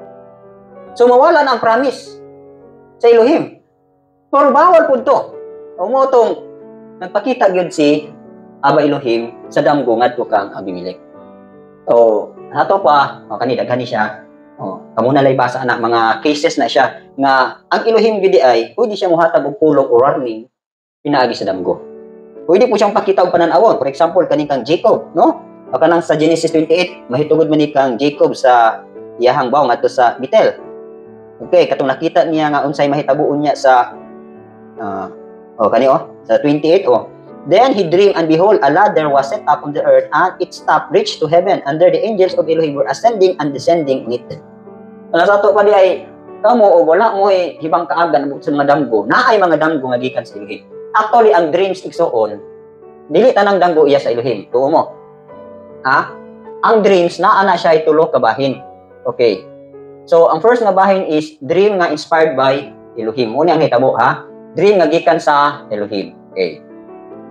So mawala na ang promise sa Elohim. Pero bawal pud to. Umotong nagpakita gyud si Aba Elohim sa damgo ngadto kang Abimelech. So, ato pa, kani daghan ni siya. Kamo na lay basa na mga cases na siya nga ang Elohim gidi ay pwede siya mohatag og pulong o warning pinaagi sa damgo. Pwede po siyang pakita og panan-awon. For example, kaning kang Jacob, no? O kanang sa Genesis 28, mahitugod man ni kang Jacob sa iyahang baw ngadto sa Bethel. Okay, katong nakita niya nga unsay mahitabuon niya sa sa 28. Then he dreamed, and behold, a ladder was set up on the earth, and its top reached to heaven, and there the angels of Elohim were ascending and descending on it. Sa ato pa di ay kamo o wala mo hibang kaagan sa mga damgo, na ay mga damgo nga gikan sa Elohim. Actually, ang dreams igsoon, dili tanang damgo iya sa Elohim. Tuo mo. Ha? Ang dreams naa na siya itulo ka bahin. Okay. So, ang first nga bahin is dream nga inspired by Elohim. Muna ang hitabo, ha? Dream nga gikan sa Elohim. Okay.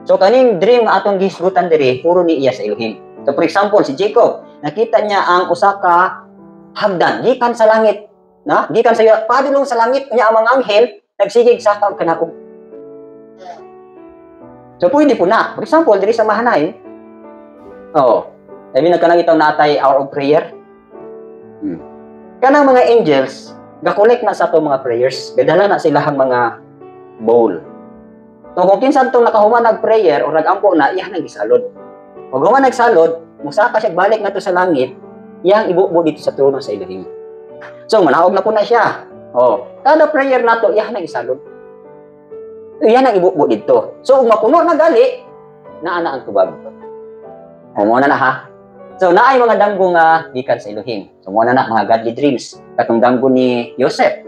So, kaning dream nga atong gisgutan diri, puro ni iya sa Elohim. So, for example, si Jacob, nakita niya ang usa ka hagdan, gikan sa langit. Na? Gikan sa padulong sa langit, niya ang mga anghel, nagsigig sa kanako. So, pwede po na. For example, diri sa Mahanay, sabi nagkanang itaw natay hour of prayer. Kanang mga angels, gakolek na sa itong mga prayers, gadala na silang mga bowl. So, kung kinsan itong nakahuman nag-prayer o nag-ampo na, iyan ang gisalod. Kung human nagsalod, musaka siya balik na ito sa langit, iyang ibubo dito sa trono sa Elohim. So, manahog na po na siya. Kada prayer na ito, iyan ang isalod. Iyan ang ibubo dito. So, kung mapuno na gali, naana ang tubag. Muna na ha. So, naay mga damgo nga gikan sa Elohim. So, muna na mga godly dreams. Katong damgo ni Joseph.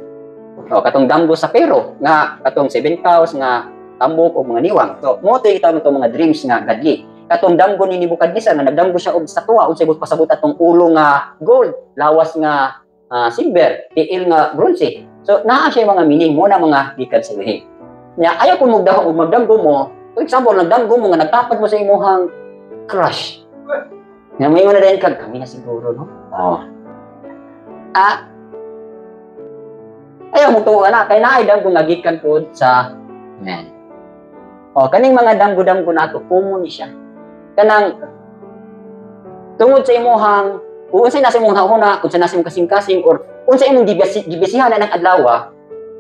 Katong damgo sa Pero. Nga, katong 7 cows nga tambok o mga niwang. So, mo ito itawag itong mga dreams nga godly. Katong damgo ni Nebuchadnezzar nga nagdamgo siya og statwa unsay pasabot atong ulo nga gold, lawas nga silver, tiil nga bronze. So, naa siya mga meaning mo na mga gikan sa Elohim. Nya ayaw kung magdamgo mo, for example, nagdamgo mo nga nagtapat mo sa imong crush. Nga may na rin kami na siguro, no? Ayaw mo tuwa na, kaya naay damgo nga gikan po sa man. Kaning mga damgo-damgo nato, kumo ni siya. Kanang tungod sa imuhang, kung unsay nasa imong huna, kung sa nasa imong kasing-kasing, or unsay imong gibisihan na ng adlaw,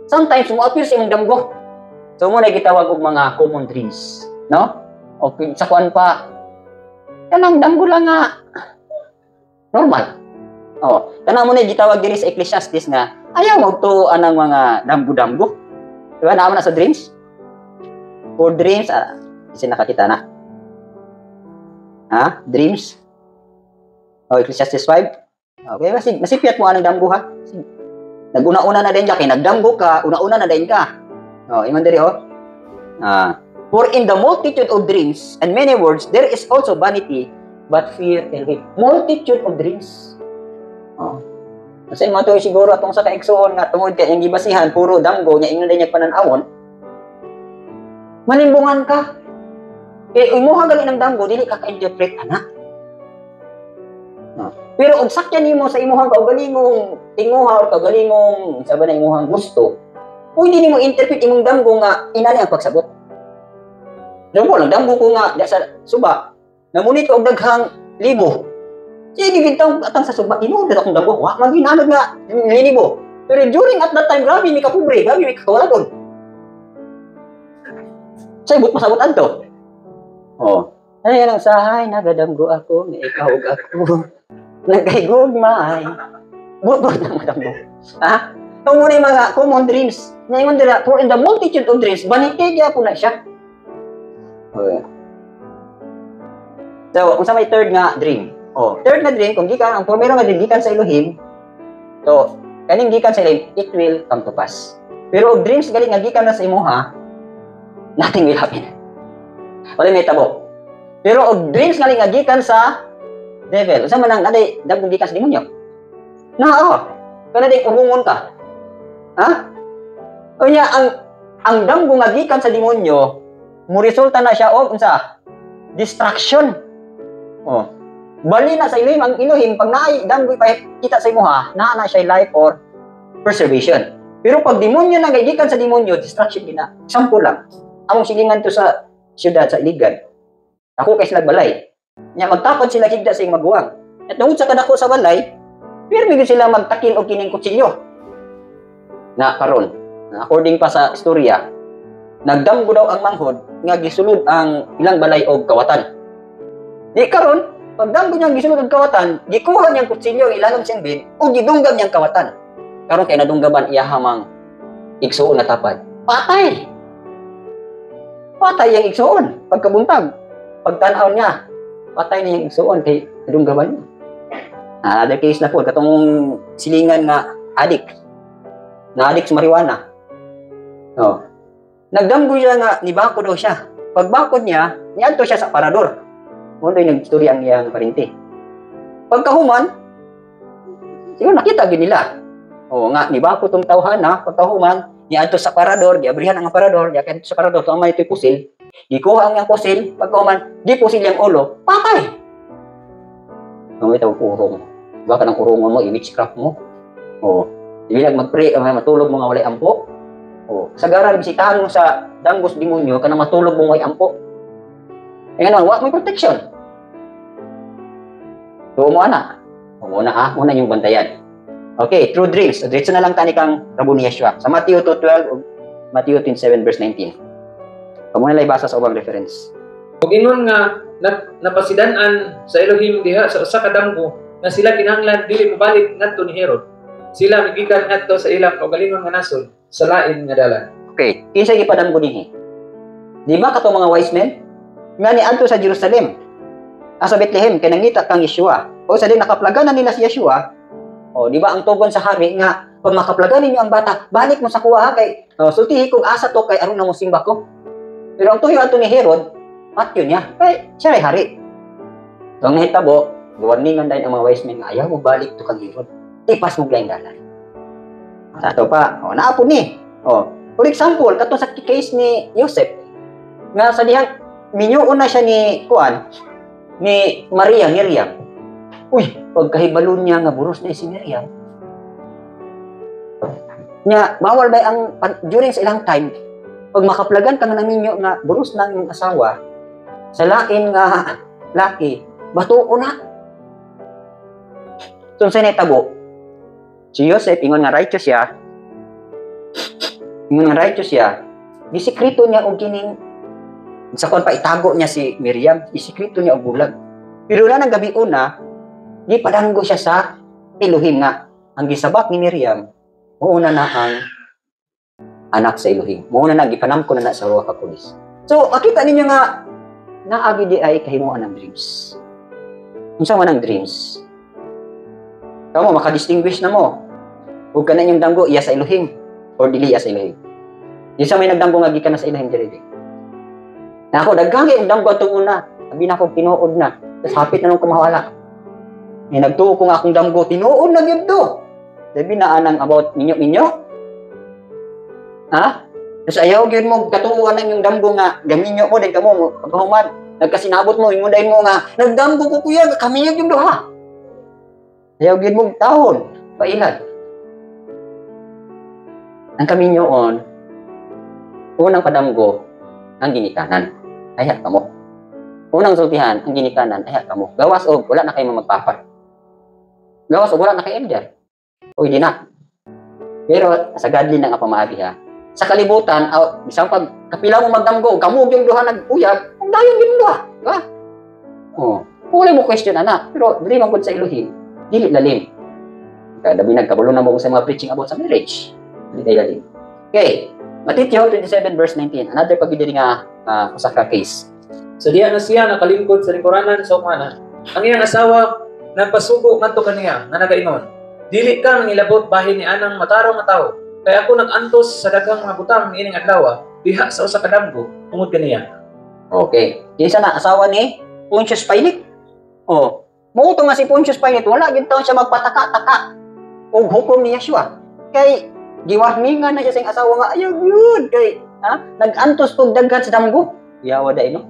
sometimes mo appear sa imong damgo. So mo na gitawag og mga common dreams, no? Okay, sa kuan pa, kanang damgo lang nga normal. Kanang mo na gitawag diri sa Ecclesiastes nga ayaw mo to anang mga damgo-damgo. Diba naman na sa dreams? For dreams, kasi nakakita na. Dreams? Ecclesiastes 5. Okay, kasi nasipyat mo anong damgo ha? Nag-una-una na din ka, kay nagdamgo ka, una-una na din ka. Iman diri for in the multitude of dreams and many words, there is also vanity, but fear Elohim. Multitude of dreams. Kasi mga to siguro atong sa kaigsoon nga tungod kay ang gibasihan, puro damgo, niya ingnon din niya panan-awon. Manimbungan ka. Kaya imuha gali ng damgo, dili ka ka-interpret, anak. Pero og sakyan nimo sa imong kaugalingong tinguha o kaugalingong sa ba na imong gusto, pwede nimo interpret imong damgo nga inani ang pagsabot. Damo lang damgo ko nga sa suba. Namunit ko og daghang libo. Sige bitaw atang sa suba tinuod akong damgo. Wa man ginanod nga libo. Pero during at that time grabe mi ka pobre, grabe mi ka kawaladon. Say but pasabot adto. Oh. Ay lang sahay nagadamgo ako, nga ikaw ug ako. Nagkaigugmay. But na madamgo. Ha? Ito muna yung mga common dreams. Ngayon dira, for in the multitude of dreams, banitigya po na siya. Okay. So, kung sa may third nga dream. Third na dream, kung gikan, ang primero nga dream, gikan sa Elohim, so, kaning gikan sa Elohim, it will come to pass. Pero dreams galing nga gikan na sa imuha, nothing will happen. Wala may tabo. Pero dreams galing nga gikan sa devil. Sa man ang naday dagdag gikan sa demonyo. Kana day urungon ka. Ha? Unya ang damgo nga gikan sa demonyo, mo resulta na siya og unsa? Distraction. Bali na sa Elohim ang Elohim pag naay damgo pa kita sa imuha, naa na siya life or preservation. Pero pag demonyo na gikan sa demonyo, distraction gina. Example lang. Among silingan to sa siyudad sa Iligan. Ako kay sila balay. Nya magtapon sila higda sa iyong maguwang. At tungod sa kadako sa balay, pero bigyan sila magtakin og kining kutsilyo. Na karon, according pa sa istorya, nagdamgo daw ang manghod nga gisulod ang ilang balay og kawatan. Di karon, pagdamgo niya gisulod og kawatan, gikuha niyang kutsilyo ang ilalom siyang bid ug gidunggam niyang kawatan. Karon kay nadunggaban iya hamang igsuon na tapad. Patay. Patay ang igsuon pagkabuntag. Pagtan-aw niya, patay na yung igsuon kay nadunggaban niya. Other case na po katong silingan nga adik. Na adik sa marijuana. Nagdamgo siya nga nibako daw siya. Pagbakod niya, niadto siya sa parador. Mundo yung nag-story ang iyang parinti. Pagkahuman, siguro nakita gid nila. Nga nibako tong tawhana, pagkahuman, niadto sa parador, giabrihan ang parador, giakan sa parador, to may ito'y pusil. Gikuha ang iyang pusil, pagkahuman, di pusil yang ulo, patay. May tawag urong. Baka ng urungon mo, i-witchcraft mo. Ibilag mag-pray, matulog mo nga walay ampo. Sagaran, bisitahan mo sa danggos demonyo, ka na matulog mo walay ampo. Ngayon, wala may protection. So, muna yung bantayan. Okay, true dreams. Diretso na lang tani kang rabo ni Yeshua. Sa Matthew 2:12 o Matthew 27 verse 19. Kamuna lay basa sa ubang reference.
Ug ingon nga napasidan-an sa Elohim diha sa usa ka damgo nga sila kinahanglan dili mobalik ngadto ni Herod. Sila migikan ngadto sa ilang kaugalingon nga nasod sa lain nga dalan. Okay, kinsa gipadamgo dinhi? Di ba kato mga wise men nga niadto sa Jerusalem? Asa Bethlehem kay nangita kang Yeshua. O sa din nakaplaganan nila si Yeshua. Di ba ang tugon sa hari nga pag makaplaganin niyo ang bata, balik mo sa kuha ha kay sultihi kog asa to kay aron na mo simba ko. Pero ang tuyo ato ni Herod, patyo niya. Kay siya ay hari. So ang nahitabo, warningan dahil ang mga wise men nga ayaw mo balik to kang Herod. Ipas mo laing dalan. Sa ato pa, naapo ni. For example, katong sa case ni Joseph, nga sa dihang minyuon na siya ni Kuan, ni Miriam. Uy, pagkahibalo niya nga buros na si Miriam. Nya, bawal ba ang during sa ilang time, pag makaplagan ka nga ninyo nga buros na yung asawa, sa lain nga laki, batuo na. So, sa netabo, si Joseph, ingon nga righteous siya, disikreto niya og kining, sa kon pa itago niya si Miriam, disikreto niya og bulag. Pero na ng gabi una, di padanggo siya sa Elohim nga. Ang gisabak ni Miriam, muuna na ang anak sa Elohim. Muuna na, gipanamko na sa Ruach HaKodes. So, makita ninyo nga, naagi di ay kahimuan ng dreams. Kung saan man ang dreams, ikaw mo, makadistinguish na mo. Huwag ka na yung danggo, iya sa Elohim, or dili iya sa Elohim. Di sa may nagdanggo nga, gikan na sa Elohim, dili. Na ako, daghangi yung danggo itong una. Sabi na ako, tinuod na. Tapos hapit na nung kumawala. May nagtuo ko nga akong damgo, tinuon na yun to. Sabi na anang about ninyo. Ha? Tapos ayaw yun mo, katuuan ng yung damgo nga, gaminyo mo, din ka mo, pagkahuman, nagkasinabot mo, yung dahin mo nga, nagdamgo ko kuya, kami yung doha.
Ayaw gid mong tahon, pailan. Ang kaminyoon, unang padamgo, ang ginikanan. Ayat ka mo. Unang sultihan, ang ginikanan, ayat ka mo. Gawas og, wala na kayo magpapa. Gawas og, wala na kayo elder. O, hindi na. Pero, sa godly na nga pamaagi ha. Sa kalibutan, isang pag kapila mo magdamgo, kamog yung duha nag-uyag, ang dayon yung duha. Diba? O, wala mo question, anak. Pero, dili man gud sa Elohim, dili lalim. Kadabi nagkabulo na mo sa mga preaching about sa marriage. Dili tayo lalim. Okay. Matthew 27 verse 19. Another pagdiri nga usa ka case.
So diya na siya nakalingkod sa lingkuranan sa umana. Ang iyang asawa nagpasugo ngadto kaniya nga nagaingon, dili ka nang ilabot bahin ni anang matarong nga tawo. Kaya ako nag-antos sa daghang mga butang niining adlaw diha sa usa ka damgo tungod kaniya.
Okay. Kinsa na asawa ni Pontius Pilate? Oh, muuto nga si Pontius Pilate, wala gid taon siya magpataka-taka og hukom ni Yeshua. Kay giwarningan na siya sing asawa nga ayaw yun kay nag-antos kog daghan sa damgo. Yawa dai no.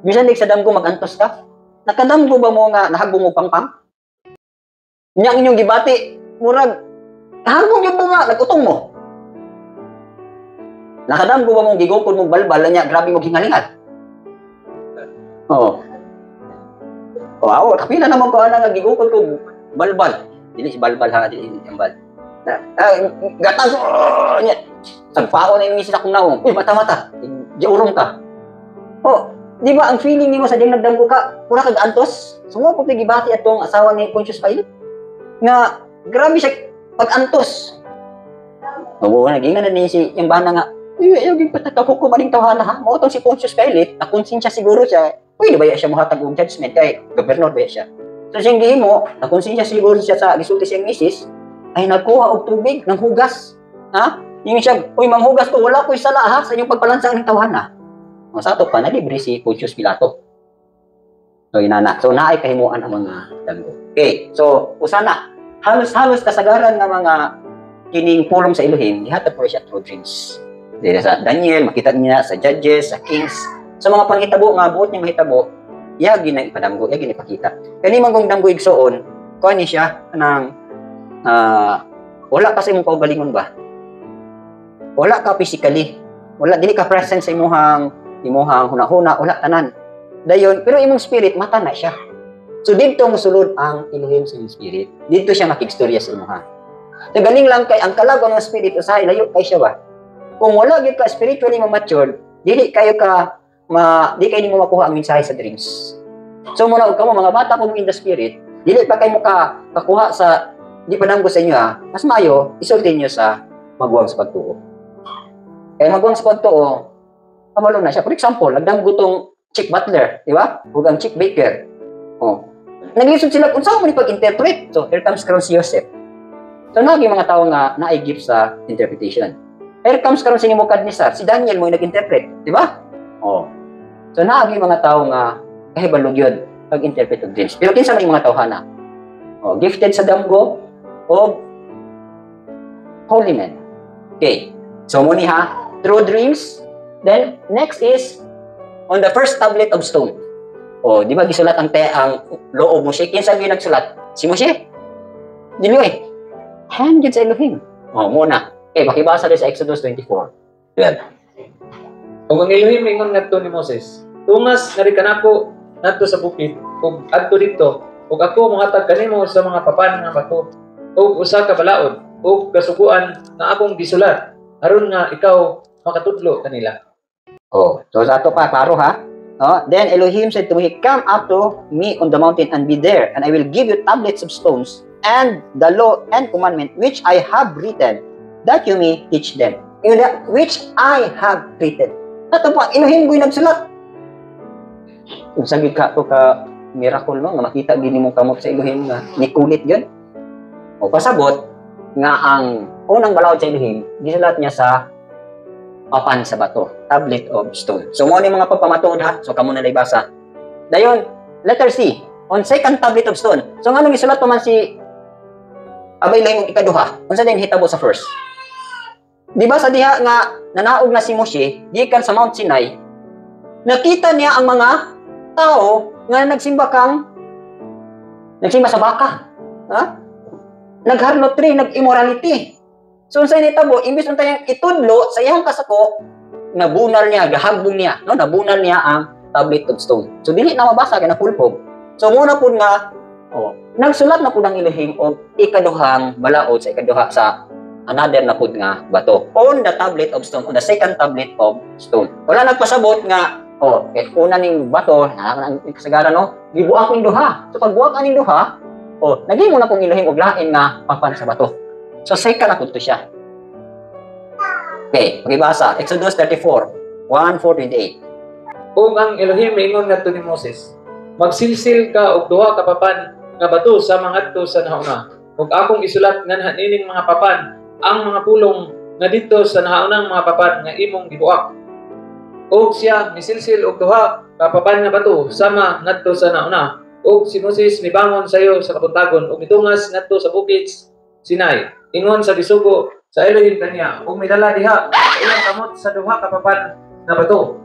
Bisan dik sa damgo mag-antos ka. Nakadamgo ba mo nga nahagbo mo pangpang? Nya inyong gibati murag hagbo gyud mo nga nagutong mo. Nakadamgo ba mo gigukod mo balbal nya grabe mo hingalingan. Oh. Wow, kapila naman ko ana nga gigukod ko balbal. Dili si balbal ha, dili ambal. Gatang nya. Sagpao na yung misis akong naong. Uy, mata-mata. Diurong ka. Oh, di ba ang feeling nimo sa ding nagdamgo ka, pura kag antos? Sumo ko gibati atong asawa ni Pontius Pilate. Nga grabe siya pag-antos. Oo, nagingan na ni si yung bana nga. Uy, ayaw gyud pataka ko maling tawhana ha. Mao tong si Pontius Pilate, na konsensya siguro siya. Uy, di ba siya mohatag og judgment kay gobernador ba siya? So siyang gihimo, na konsensya siguro siya sa gisulti siyang misis, ay nagkuha og tubig ng hugas. Ha? Yung siya, uy, manghugas ko, wala ko'y sala ha, sa inyong pagbalansa ng tawhana. O, sa ato pa, nalibre si Pontius Pilato. So, inana. So, naay kahimuan ang mga damgo. Okay, so, usana, halos-halos kasagaran ng mga kining pulong sa Elohim, ihatag po siya through dreams. Dito sa Daniel, makita niya sa Judges, sa Kings, sa mga panghitabo nga, buot niya mahitabo, iyagi na ipadamgo, iyagi na ipakita. Kani manggong damgo igsoon, kuha ni siya ng, wala kasi mong kaugalingon ba? Wala ka physically. Wala, dili ka present sa imuhang hunahuna, wala tanan. Dayon, pero imong spirit, mata na siya. So, dito musulod ang Elohim sa imong spirit. Dito siya makikstorya sa imuha. So, galing lang kay, ang kalagaw ng spirit, usahay, layo kay siya ba? Kung wala gyud ka spiritually ma-mature, dili kayo mo makuha ang mensahe sa dreams. So, muna og kamo mga bata kung in the spirit, dili pa kayo kakuha sa, di pa nanggo sa inyo ha, mas mayo, isultin nyo sa magwang sa pagtuo. Kaya magwang sa pagtuo, kamalo na siya. For example, nagdamgo tong Chick Butler, di ba? Huwag ang Chick Baker. Oh. Naglisod sila, kung saan mo ni pag-interpret? So, here comes karon si Joseph. So, naging mga tao nga na-i-give sa interpretation. Here comes karon si Nebuchadnezzar, si Daniel mo yung nag-interpret, di ba? Oh. So, naging mga tao nga kahibalog yun pag-interpret of dreams. Pero kinsa man yung mga tawhana? Oh, gifted sa damgo o holy men. Okay. So, muni ha, through dreams. Then, next is on the first tablet of stone. O, di ba gisulat ang law of Moshe? Kinsa yung nagsulat? Si Moshe? Dili eh. Hand yun sa Elohim. O, muna. Okay, makibasa rin sa Exodus 24. Yan.
Kung ang Elohim ingon ngadto ni Moses, tungas na rin kanako ngadto sa bukid, ug adto dito, ug ako mohatag kanimo sa mga papan nga bato, ug usa ka balaod, ug kasuguan nga akong gisulat, aron nga ikaw makatudlo kanila.
Oh, so sa ato pa, klaro ha? Oh, then Elohim said to me, come up to me on the mountain and be there, and I will give you tablets of stones, and the law and commandment which I have written, that you may teach them. Which I have written. Ato pa, Elohim ko'y nagsulat. Kung sagid ka to ka miracle no, nga makita gini mong kamot sa Elohim nga nikulit yun. O pasabot nga ang unang balawod sa Elohim, gisulat niya sa papan sa bato, tablet of stone. So mo ni mga pagpamatuod ha. So kamo na basa. Dayon, letter C, on second tablet of stone. So nganong gisulat pa man si abay laing ikaduha. Unsa din hitabo sa first? Di ba sa diha nga nanaog na si Moshe gikan sa Mount Sinai, nakita niya ang mga tao nga nagsimba sa baka. Ha? Nagharlotry, nag-immorality. So sa nitabo, imbis unta yang itudlo sa iyang kasako, nabunal niya, gahambong niya, no? Nabunal niya ang tablet of stone. So dili na mabasa kay napulpog. So muna pud nga nagsulat na pud ang Elohim og ikaduhang balaod sa ikaduha sa another na pud nga bato on the tablet of stone, on the second tablet of stone. Wala nagpasabot nga una ning bato, ang kasagaran no, gibuak ning duha. So pagbuak aning duha, naging mo na pong Elohim og lain nga papan sa bato. So second na pud to siya. Okay, pakibasa Exodus 34, 1:4-28.
Kung ang Elohim ingon ngadto ni Moses, magsilsil ka og duha ka papan nga bato sa mangadto sa nahauna. Ug akong isulat nganha nining mga papan ang mga pulong nga dito sa nahaunang mga papan nga imong gibuak. Ug siya misilsil og duha ka papan nga bato sama ngadto sa nahauna. Ug si Moses mibangon sayo sa kapuntagon ug mitungas ngadto sa bukid Sinai. Ingon sa gisugo sa Elohim kaniya, ug midala diha ilang kamot sa duha ka papan nga bato.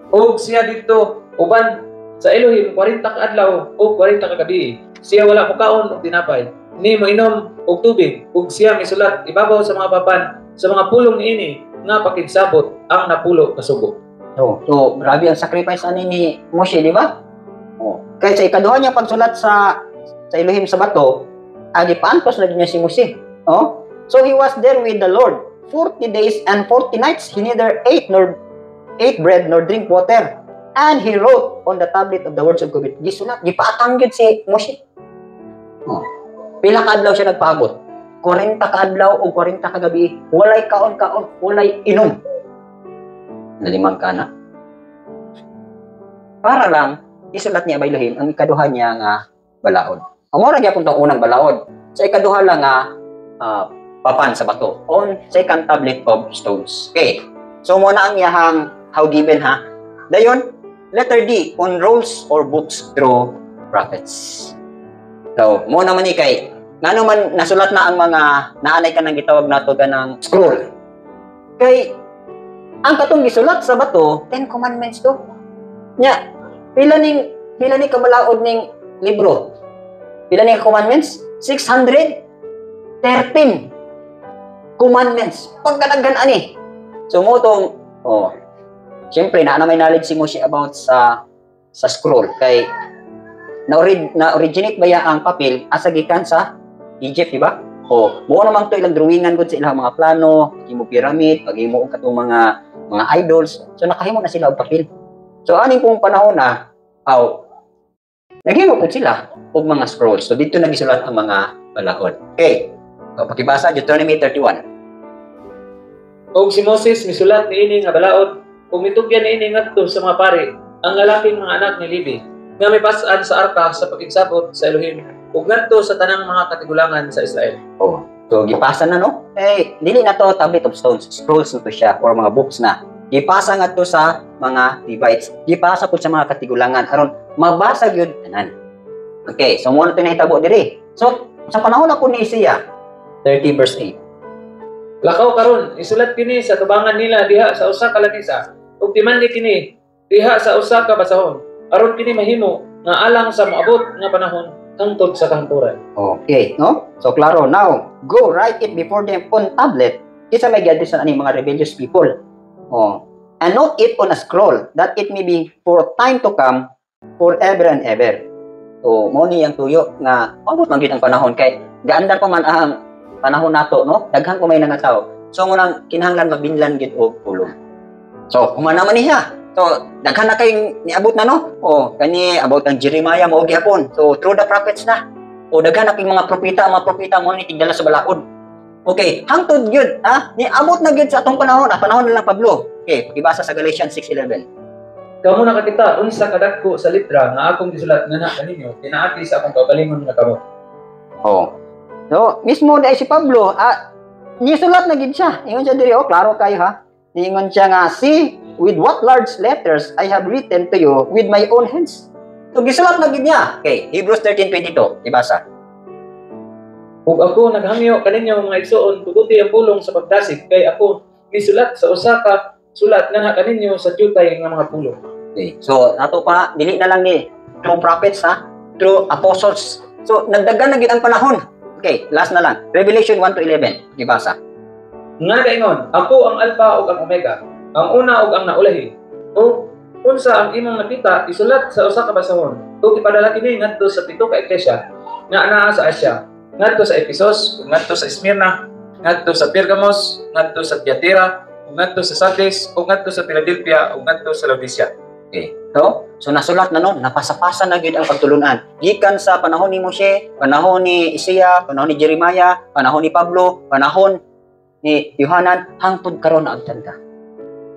Ug siya dito uban sa Elohim 40 ka adlaw ug 40 ka gabi. Siya wala mukaon og tinapay, ni mainom og tubig, ug siya misulat ibabaw sa mga papan sa mga pulong ini nga pakigsabot ang napulo ka sugo.
So grabe ang sacrifice ani ni Moshe, di ba? Kaya sa ikaduha niya pagsulat sa Elohim sa bato, agipantos na niya si Moshe. So he was there with the Lord 40 days and 40 nights. He neither ate bread nor drink water. And he wrote on the tablet of the words of God. Gisulat, gipatang gyud si Moshe. Pila ka adlaw siya nagpagod? 40 ka adlaw o 40 ka gabi, walay kaon-kaon, walay inom. Nalimang ka na. Para lang isulat niya ba Elohim ang ikaduha niya nga balaod. Amo ra gyapon tong unang balaod. Sa ikaduha lang nga papan sa bato on second tablet of stones. Okay. So mo na ang iyahang how given ha. Dayon, letter D on rolls or books through prophets. So mo naman ni kay ngano man nasulat na ang mga naanay ka nang gitawag nato ganang scroll. Kay ang katong gisulat sa bato 10 commandments to. Nya pila ni kabalaod ning libro? Pila ni commandments? 613 commandments. Pagkadaghan ani. So mo tong siyempre na may knowledge si Moshe about sa scroll kay na-originate ba ya ang papel asa gikan sa Egypt, di ba? Mo naman to ilang drawingan gud sa ilang mga plano, himo pyramid, paghimo og katong mga idols. So nakahimo na sila og papel. So aning pong panahon na naghimo pud sila og mga scrolls. So dito nagisulat ang mga balaod. Okay. So pakibasa Deuteronomy 31.
Og si Moses misulat niini nga balaod ug mitugyan niini ngadto sa mga pari ang lalaking mga anak ni Levi nga may pas-an sa arka sa pakigsabot sa Elohim ug ngadto sa tanang mga katigulangan sa Israel.
So gipasa na no? Dili na to tablet of stones, scrolls na to siya or mga books na. Gipasa ngadto sa mga Levites. Gipasa pud sa mga katigulangan aron mabasa gyud tanan. Okay, so mo na to nahitabo diri. So sa panahon ako ni Isaiah 30 verse 8.
Lakaw karon isulat kini sa tubangan nila diha sa usa ka lanisa ug timandi kini diha sa usa ka basahon aron kini mahimo nga alang sa moabot nga panahon hangtod sa kangturan.
Okay, no? So klaro now, go write it before them on tablet. Isa may gadis sa ani mga rebellious people. And note it on a scroll that it may be for time to come forever and ever. So mo ni ang tuyo nga abot man gyud ang panahon kay gaandar pa man ang panahon nato, no? Daghang kumay nga tao. So ngunang kinahanglan mabinlan gyud og pulong. So humana man niya. So daghan na kay niabot na no. Kani about ang Jeremiah mo gyapon. So through the prophets na. Daghan na kay mga propeta mo ni tigdala sa balaod. Okay, hangtod gyud, niabot na gyud sa atong panahon, panahon na lang Pablo. Okay, pakibasa sa Galatians 6:11.
Kamo na kita unsa kadagko sa litra nga akong gisulat nganha kaninyo pinaagi sa akong kaugalingon nga kamo.
So, mismo dai si Pablo, nisulat na gid siya. Ingon siya diri, klaro kayo ha. Ingon siya nga, see, with what large letters I have written to you with my own hands. So, gisulat na gid niya. Okay, Hebrews 13:22, ibasa.
Ug ako naghangyo kaninyo mga igsoon, tuguti ang pulong sa pagdasig kay ako gisulat sa usa ka sulat nganha kaninyo sa tiyutay nga mga pulong.
Okay, so ato pa dili na lang ni through prophets through apostles So, nagdagan na gid ang panahon. Okay, last na lang. Revelation 1 to 11. Gibasa.
Nga kaingon, ako ang Alpha ug ang Omega, ang una ug ang naulahi. O unsa ang imong nakita isulat sa usa ka basahon. Ug ipadala kini ngadto sa pito ka iglesia nga anaa sa Asia, ngadto sa Ephesus, ngadto sa Smyrna, ngadto sa Pergamos, ngadto sa Thyatira, ngadto sa Sardis, ug ngadto sa Philadelphia, ug ngadto sa Laodicea.
Okay. So nasulat na nun, napasa-pasa na gid ang pagtulunan. Gikan sa panahon ni Moshe, panahon ni Isaiah, panahon ni Jeremiah, panahon ni Pablo, panahon ni Yohanan, hangtod karon na agtanda.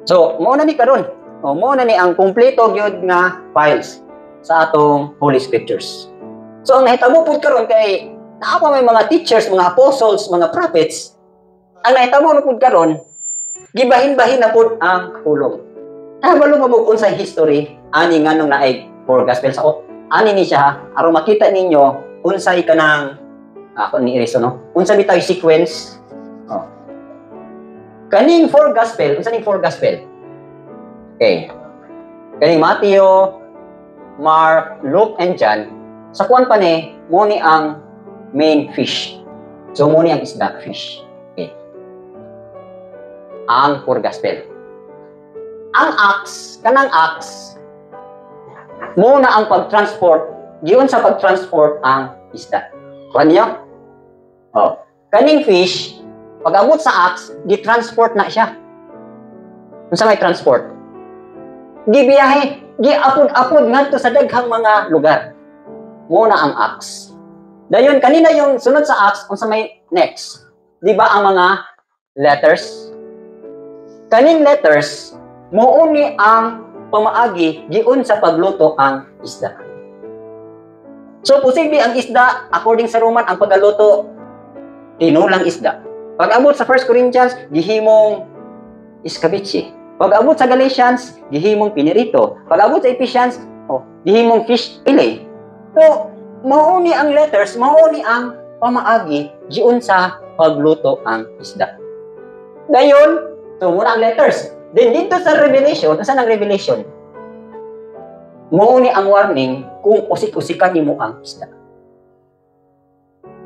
So, mo na ni karon. Mo na ni ang kumpleto gyud nga files sa atong Holy Scriptures. So, ang nahitabo pud karon kay naa pa may mga teachers, mga apostles, mga prophets. Ang nahitabo na pud karon, gibahin-bahin na pud ang pulong. Kabalo mabukon sa history, ani nga nung naay 4 Gospels ako. Ani ni siya, aron makita ninyo unsay kanang ako ni Iriso, no? Unsa bitaw sequence? Kaning 4 Gospel, unsa ning 4 Gospel? Okay. Kaning Matthew, Mark, Luke, and John, sa kuan pa ni, mo ni ang main fish. So, mo ni ang isda, fish. Okay. Ang 4 Gospel. Ang Acts, kanang Acts, muna ang pag-transport, giyon sa pag-transport ang isda. Kuhan niyo? Kaning fish, pag-abot sa Acts, gi-transport na siya. Unsa may transport? Gibiyahe, gi-apod-apod ngadto sa daghang mga lugar. Muna ang Acts. Dayon kanina yung sunod sa Acts, unsa may next? Di ba ang mga letters? Kaning letters, mouni ang pamaagi giun sa pagluto ang isda. So, posible ang isda, according sa Roman, ang pagluto, tinulang isda. Pag-abot sa 1 Corinthians, gihimong escabeche. Pag-abot sa Galatians, gihimong pinirito. Pag-abot sa Ephesians, gihimong fish fillet. So, mauni ang letters, mauni ang pamaagi giun sa pagluto ang isda. Dayon, so muna ang letters. Then dito sa Revelation, saan ang Revelation? Mauni ang warning kung usik-usikan nimo ang isda.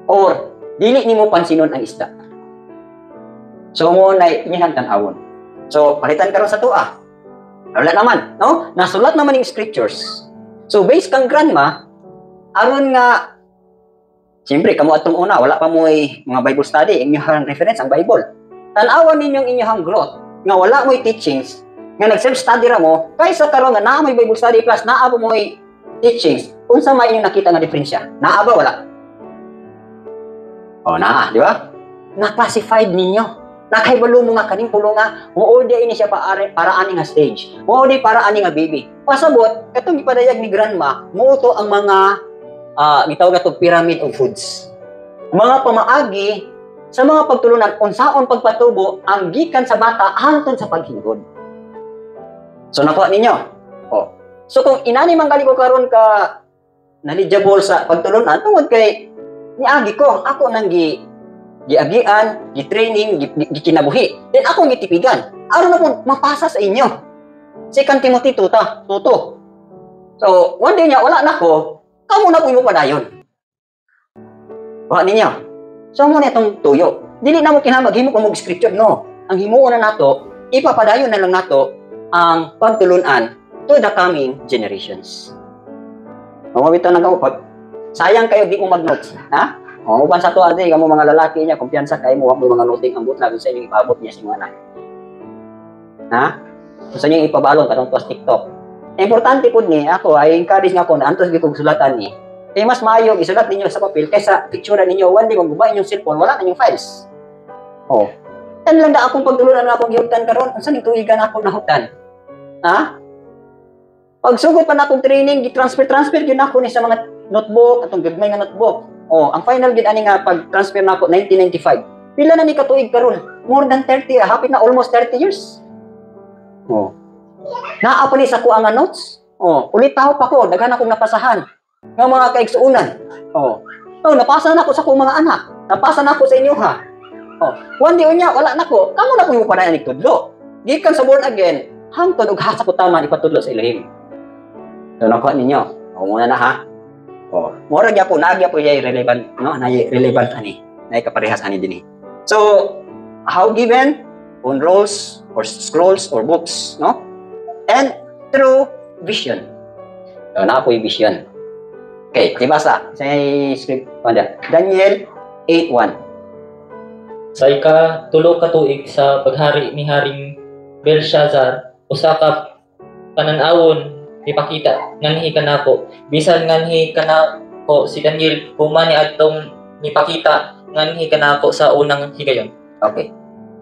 Or, dili nimo pansinon ang isda. So, muna inyong tanawon. So, palitan karon sa tua. Wala naman, no? Nasulat naman yung scriptures. So, based kang grandma, aron nga, siyempre, kamo atong una, wala pa mo mga Bible study, inyong reference ang Bible. Tanawan ninyong inyong growth, nga wala mo'y teachings, nga nag-self-study ra mo, kaysa karon nga naa mo'y Bible study class, naa po mo'y teachings, unsa may inyong nakita nga diferensya? Naa ba? Wala? Naa, di ba? Na-classified ninyo. Nakaibalo mo nga kaning pulo nga, muodi ini siya para ani nga stage. Muodi para ani nga baby. Pasabot, katong gipadayag ni grandma, muuto ang mga gitawag atong pyramid of foods. Mga pamaagi sa mga pagtulunan unsaon pagpatubo ang gikan sa bata hangtod sa paghingod. So nakuha ninyo. So kung inani man gali ko karon ka knowledgeable sa pagtulunan tungod kay niagi ko, ako nang giagian, gi-training, gikinabuhi. Then ako gitipigan. Aron na po mapasa sa inyo. 2 Timothy 2:2. So, one day niya, wala na ko, kamo na po yung padayon. Wala ninyo. So, muna itong tuyo. Dili na mo kinamag, himo ko mo scripture, no. Ang himuon na nato, ipapadayon na lang nato ang pagtulunan to the coming generations. Mamabito na kaupag. Sayang kayo, di mo mag-notes. Ha? Uban sa to ade, kamo mga lalaki niya, kumpiyansa kayo mo, mo mga noting ang butla sa inyong ipabot niya sa mga anak. Ha? Gusto niyo ipabalon katong to sa TikTok. Importante po ni, ako ay encourage nga po na antos gitong sulatan ni. Mas maayo isulat ninyo sa papel kaysa picture ninyo, one day magbuba inyong cellphone, wala na inyong files. Tan lang da akong pagtulunan na akong gihutan karon, unsa ning tuigan akong nahutan? Ha? Pagsugod pa na akong training, gi-transfer gyud ako ni sa mga notebook, atong gagmay nga notebook. Ang final gid ani nga pag-transfer nako 1995. Pila na ni katuig karon? More than 30, hapit na almost 30 years. Naa pa ni sa kuha nga notes. Ulitaw pa ko, daghan akong napasahan. Nga mga kaigsuunan. Napasa na ako sa akong mga anak. Napasa na ako sa inyo ha. One day unya, wala na ko. Kamo na ko yung panayan ni tudlo. Gikan sa born again, hangtod og hasa ko tama ipatudlo sa ilahim. So nakuha ninyo. Muna na ha. Oh, mura gyapon nagya po yay relevant, no? Nay relevant ani. Nay kaparehas ani dinhi. So, how given on rolls or scrolls or books, no? And through vision. So, na po yung vision. Okay, dibasa. Sa script panda. Daniel 8:1.
Sa ika-tulo ka tuig sa paghari ni Haring Belshazzar, usa ka pananawon ipakita nganhi kanako. Bisan nganhi kanako si Daniel humani adtong nipakita nganhi kanako sa unang higayon.
Okay.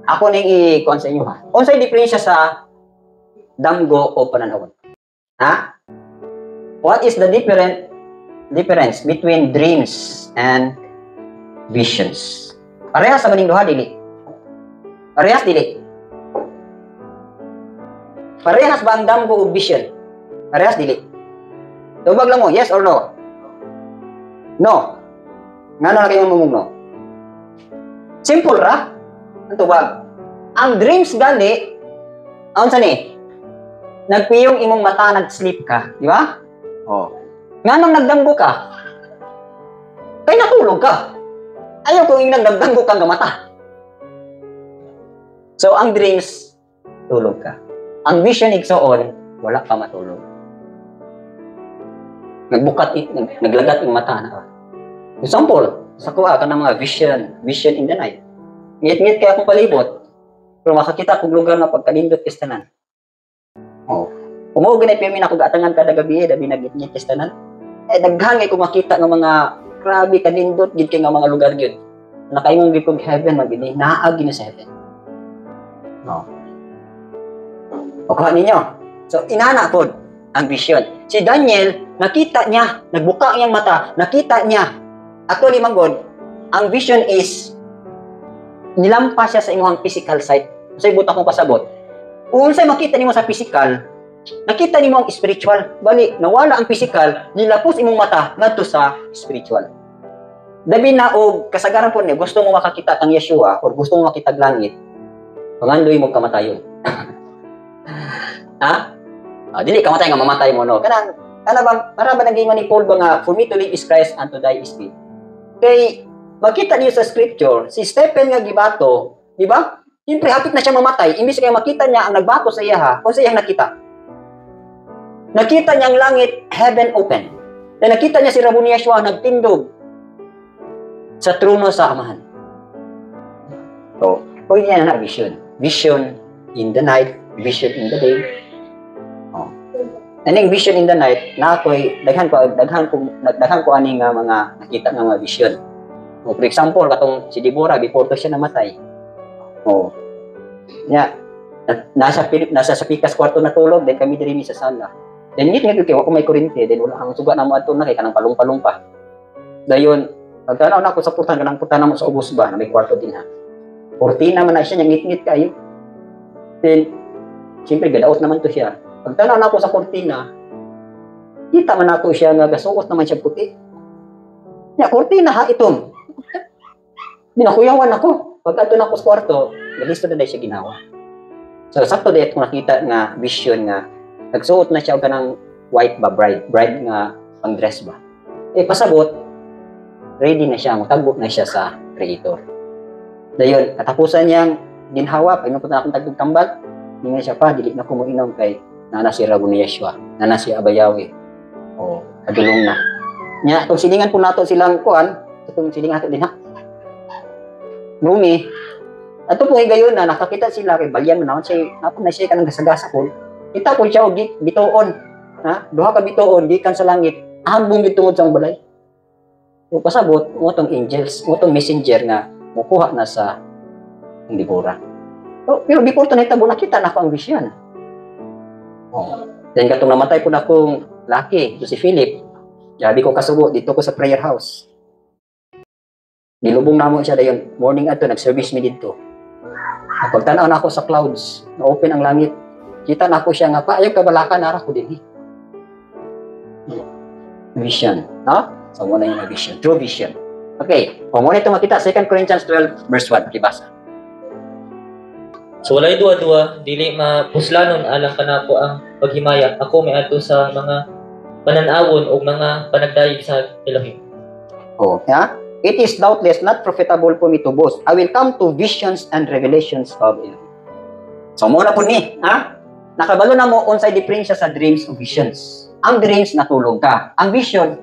Ako ning i-kon sa inyo ha. Unsay diferensya sa damgo o pananawon? Ha? What is the difference between dreams and visions? Parehas sa maning duha dili. Parehas dili. Parehas ba ang damgo o vision? Parehas dili. Tubag lang mo, yes or no? No. Ngano na kayo mamumugno? Simple ra. Ang tubag. Ang dreams gali, unsa ni? Nagpiyong imong mata, nag-sleep ka, di ba? Oh. Nganong nagdamgo ka? Kay natulog ka. Ayaw kung yung nagdamgo kang mata. So, ang dreams, tulog ka. Ang vision igsoon, wala ka matulog. Naglagat yung mata na. Example, sa kuha ka ng mga vision in the night. Ngit-ngit kaya akong palibot, pero makakita kong lugar na pagkalindot kistanan. Oh. Umuwi na piyamin ako gatangan kada gabi, dabi nagit-ngit kistanan. Daghangay ko makita ng mga grabe kalindot, gid kay nga mga lugar gyud. Nakaimong gid kog heaven, magini naagi na sa heaven. No. O kuha ninyo. So, inana po ang vision. Si Daniel, nakita niya, nagbuka niyang mata, nakita niya. Actually, manggod, ang vision is, nilampas siya sa imong physical sight. So, ibut akong pasabot. Unsay makita nimo sa physical, nakita nimo ang spiritual. Bali, nawala ang physical, nilapos imong mata ngadto sa spiritual. Dabi na og kasagaran po ni gusto mo makakita kang Yeshua or gusto mo makita langit, pangandoy mo kamatayon. Ha? Dili kamatay nga mamatay mo no. Kana ba para ba naging ni Paul ba nga for me to live is Christ and to die is gain. Kay makita niyo sa scripture si Stephen nga gibato, di ba? Siyempre hapit na siya mamatay, imbis kay makita niya ang nagbato sa iya ha, kung sa iyang nakita. Nakita niya ang langit, heaven open. Then nakita niya si Rabbi Yeshua nagtindog sa trono sa Amahan. So, pwede niya na vision. Vision in the night, vision in the day. Oh. Aning vision in the night, na ako'y daghan ko aning mga nakita nga mga vision. Oh, for example, katong si Deborah before to siya namatay. Oh. Nya nasa sa pikas kwarto natulog, then kami diri sa sala. Then ngit nga kay wa ko may kuryente, then wala ang suga na mo adto na kay kanang palong-palong pa. Dayon, pagtanaw na ako sa putan kanang putan mo sa ubos ba na may kwarto din ha. Kortina man na siya, ngit-ngit kayo. Then siyempre gadaot naman to siya. Pagtanaw na ako sa kortina, kita man ako siya nga gasuot naman siya puti. Nya kortina ha itong. Dinakuyawan ako. Pagka na ako sa kwarto, galisto na siya ginawa. So, sakto dahil kung nakita nga vision nga, nagsuot na siya kanang white ba, bride nga pang dress ba. Pasabot, ready na siya, magtagbo na siya sa Creator. Dayon, katapusan niyang ginhawa, pag napunta na akong tagtog tambal, hindi nga siya pa, dili na kumuinom kay nana si Rabbi Yeshua, nana si Abayawe, o kadulong na. Nya, itong silingan po nato silang kuan, itong silingan nato din ha. Numi, ato po gayon na nakakita sila kay balyan na siya, napon na siya kanang gasagasa ko. Kita ko siya og bituon, ha? Duha ka bituon gikan sa langit, hambong gitungod sa balay. O pasabot mo tong angels, mo tong messenger nga mukuha na sa Deborah. So, pero before to nahitabo nakita na ako ang vision. Oh. Then katong namatay po na akong laki, si Philip. Sabi ko kasubo dito ko sa prayer house. Nilubong namo siya dayon morning ato nag-service mi dito. Pagtanaw na ako sa clouds, na-open ang langit. Kita na ako siya nga pa ayaw kabalakan nara ko dinhi. Vision, no? So mo na yung vision, true vision. Okay, mo na ito makita 2 Corinthians 12 verse 1 kibasa.
So walay duwa-duwa dili mapuslanon alang kanako ang paghimaya. Ako may adto sa mga pananawon o mga panagdayeg sa Elohim.
Oh, yeah? It is doubtless not profitable for me to boast. I will come to visions and revelations of Elohim. So, muna po ni, ha? Nakabalo na mo unsay diferensya sa dreams o visions. Ang dreams, natulog ka. Ang vision,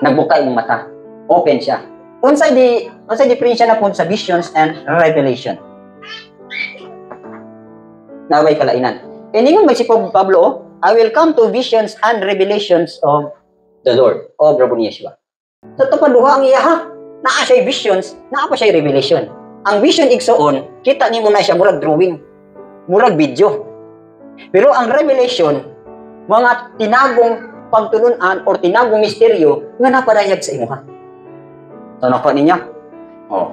nagbuka imong mata. Open siya. Unsay diferensya na po sa visions and revelation. Naway kalainan. Iningon may si Pablo, oh, I will come to visions and revelations of the Lord, of Rabbi Yeshua. Sa tapaduha ang iya, ha? Naa siya visions, naa pa siya revelation. Ang vision igsoon, kita nimo na siya murag drawing, murag video. Pero ang revelation, mga tinagong pagtulunan or tinagong misteryo nga napadayag sa imuha. So, nako niya? Oh.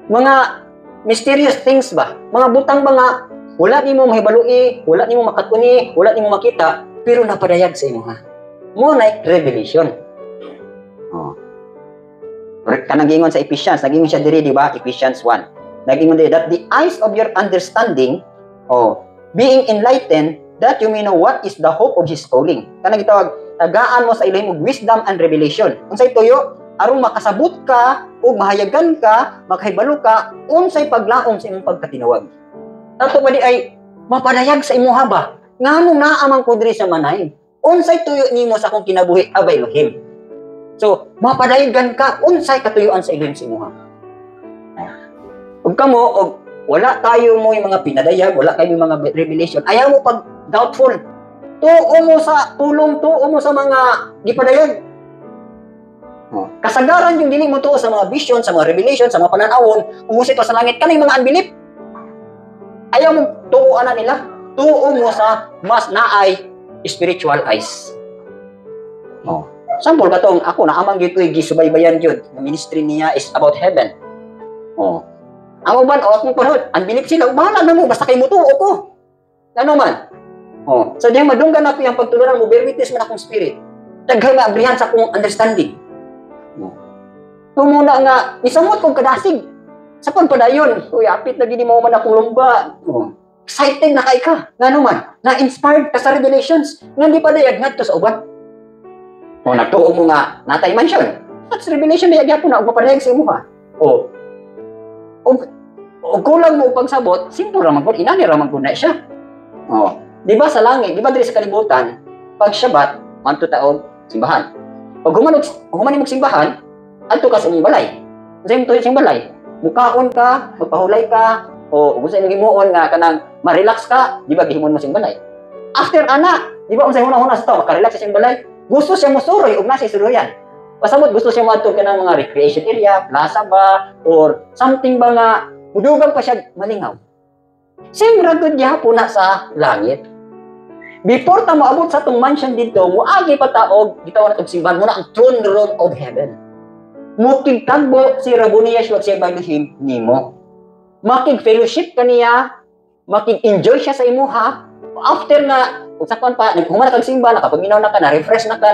Mga mysterious things ba? Mga butang mga wala nimo mahibalui, wala nimo makatuni, wala nimo makita, pero napadayag sa imuha. Mo na revelation. Oh. Kanang gingon sa Ephesians, nagingon siya diri, di ba? Ephesians 1. Nagingon diri that the eyes of your understanding, being enlightened, that you may know what is the hope of His calling. Kanang gitawag, tagaan mo sa ilahim og wisdom and revelation. Unsay tuyo? Aron makasabot ka o mahayagan ka, makahibalo ka, unsay paglaom sa imong pagkatinawag. Ato pa di ay mapadayag sa imuha ba? Nganong naamang ko diri sa manay? Unsay tuyo nimo sa akong kinabuhi aba Elohim? So, mapadayagan ka unsay katuyuan sa Elohim sa imuha. Ug kamo og wala tayo mo yung mga pinadayag, wala kayo yung mga revelation. Ayaw mo pag doubtful. Tuo mo sa tulong, tuo mo sa mga gipadayag. Kasagaran yung dili mo tuo sa mga vision, sa mga revelation, sa mga pananawon, umusit pa sa langit kanay mga unbelief. Ayaw mo tuuan na nila. Tuo mo sa mas naay spiritual eyes. Sample ka tong ako naamang gito gisubaybayan jud. Ang ministry niya is about heaven. Ang uban akong panahon, unbelief sila, bahala na mo basta kay mo tuo ko. Ano man? So diyan madunggan ako yung pagtulunan mo, bear witness man akong spirit. Daghay maabrihan sa akong understanding. Muna nga isamot kong kadasig. Sa pagpadayon, uy, apit na gini mo man akong lumba. Excited na kay ka. Ngano man, na-inspired ka sa revelations. Nga di pa dayag ngadto sa uban. Nagtuo mo nga natay mansion. That's revelation na yagyapo na, mapadayag sa imo ha. O kulang mo pagsabot, simple raman po, inani raman po na siya. Di ba sa langit, di ba diri sa kalibutan, pag Shabbat, manto taog, simbahan. Pag humanin mo simbahan, adto ka sa inyong balay. Sa inyong balay, mukaon ka, magpahulay ka, o gusto nyo gimuon nga kanang ma-relax ka, di ba gihimon mo sa balay. After ana, di ba unsay huna-huna sa tao, maka-relax sa balay, gusto siya mo suroy, ug nasa suroyan. Pasabot gusto siya mo adto kanang mga recreation area, plaza ba, or something ba nga mudugang pa siya malingaw. Siyempre good gyapon na sa langit. Before ta moabot sa tong mansion dito, muagi pa taog gitawag natong simbahan mo na ang throne room of heaven. Mukigtagbo si Rabbi Yeshua sa Elohim nimo. Makig-fellowship kaniya, makig-enjoy siya sa imuha. After nga, usakon pa, human na kag simba, nakapaminaw na ka, na-refresh na ka,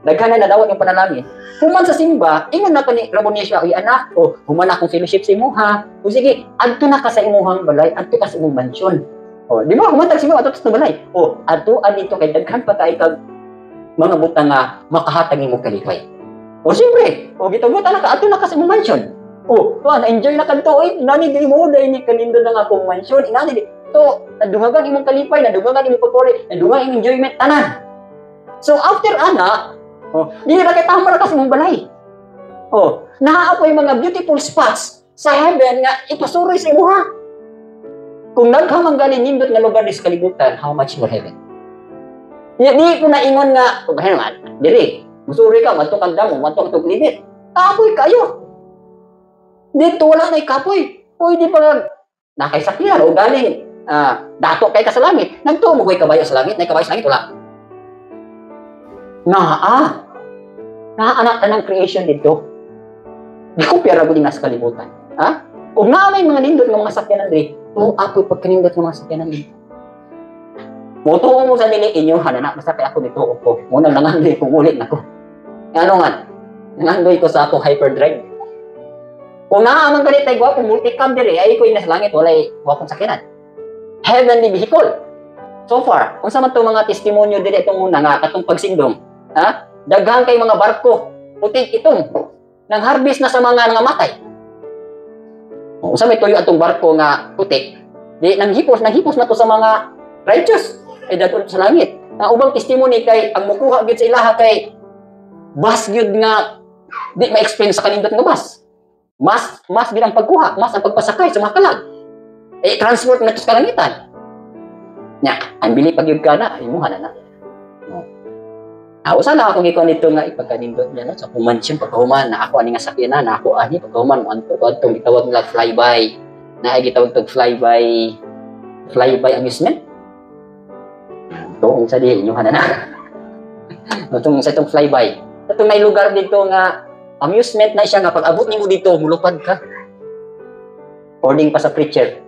daghan na nadawat yung panalangin. Human sa simba, ingon na ka ni Rabbi Yeshua, ay anak, human na akong fellowship sa imuha. O sige, adto na ka sa imuhang balay, adto ka sa imong mansyon. Di ba, human tag simba, adto sa balay. Adto dito kay daghan pa kay kag mga butang nga makahatag imong kalipay. Siyempre, gitabutan na ka, adto na ka sa imong mansyon. Na-enjoy na kanto, inani di mo, dahil ni kanindo na nga akong mansyon, inani di. Nadungagan imong kalipay, nadungagan imong pagpuli, nadungagan imong enjoyment, tanan. So, after ana, di na kitama na kasi mong balay. Naaapo yung mga beautiful spots sa heaven nga ipasuroy sa imuha. Kung naghamang galing nindot nga lugar sa kalibutan, how much more heaven? Di ko na ingon nga, diri, musuroy ka, manto kang damo, manto kang limit. Kapoy kayo. Dito wala na kapoy. Di pa nakaisakyan o galing dato kay ka sa langit. Nagtuo mo ko'y kabayo sa langit, na kabayo sa langit, wala. Naanak ng creation dito. Di ko piyara ko din nasa kalibutan. Kung may mga nindot ng mga sakyanan dito, ako'y pagkanindot ng mga sakyanan dito. Mutuo mo sa nili inyo, hananak, masakay ako dito, Munang nangandoy kong ulit na ko. Ano nga? Nangandoy ko sa ako hyperdrive. Kung naaman ganit ay gwapo, multicam diri, ay ko nasa langit, walay gwapong sakyanan. Heavenly vehicle. So far, kung sa man itong mga testimonyo diri itong una nga, katong pagsindong, Ha? Daghang kay mga barko. Putik itong nang harvest na sa mga nangamatay. Unsa may tuyo atong barko nga putik? Di nanghipos na to sa mga righteous. Daton sa langit. Ang ubang testimony kay ang mukuha gyud sa ilaha kay bus gyud nga di ma-explain sa kanindot nga bus. Mas gyud ang pagkuha, mas ang pagpasakay sa mga kalag. Transport na to sa kalangitan. Nya, ang bili pag gyud kana, imuha na. Usa na ako gikon dito nga ipagkanindot niya sa kumansyon pagkahuman na ako ani nga sakyanan na ako ani pagkahuman anto gitawag nila flyby na ay gitawag tog flyby amusement. Ito sa di inyo na. Itong sa itong flyby. Itong may lugar dito nga amusement na siya nga pag abot nimo dito mulupad ka. According pa sa preacher.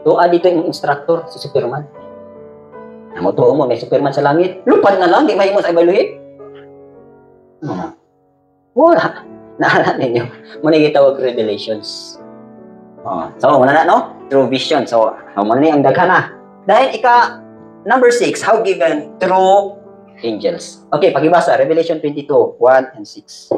Tuwa dito yung instructor si Superman. Amo tuwa mo may Superman sa langit. Lupad na lang di mahimo sa ibaluhi. Wala. Naalala ninyo. Muna gitawag revelations. So, muna na, no? True vision. So, muna ang daghan na. Dahil number 6, how given true angels. Okay, pagibasa. Revelation 22, 1 and 6.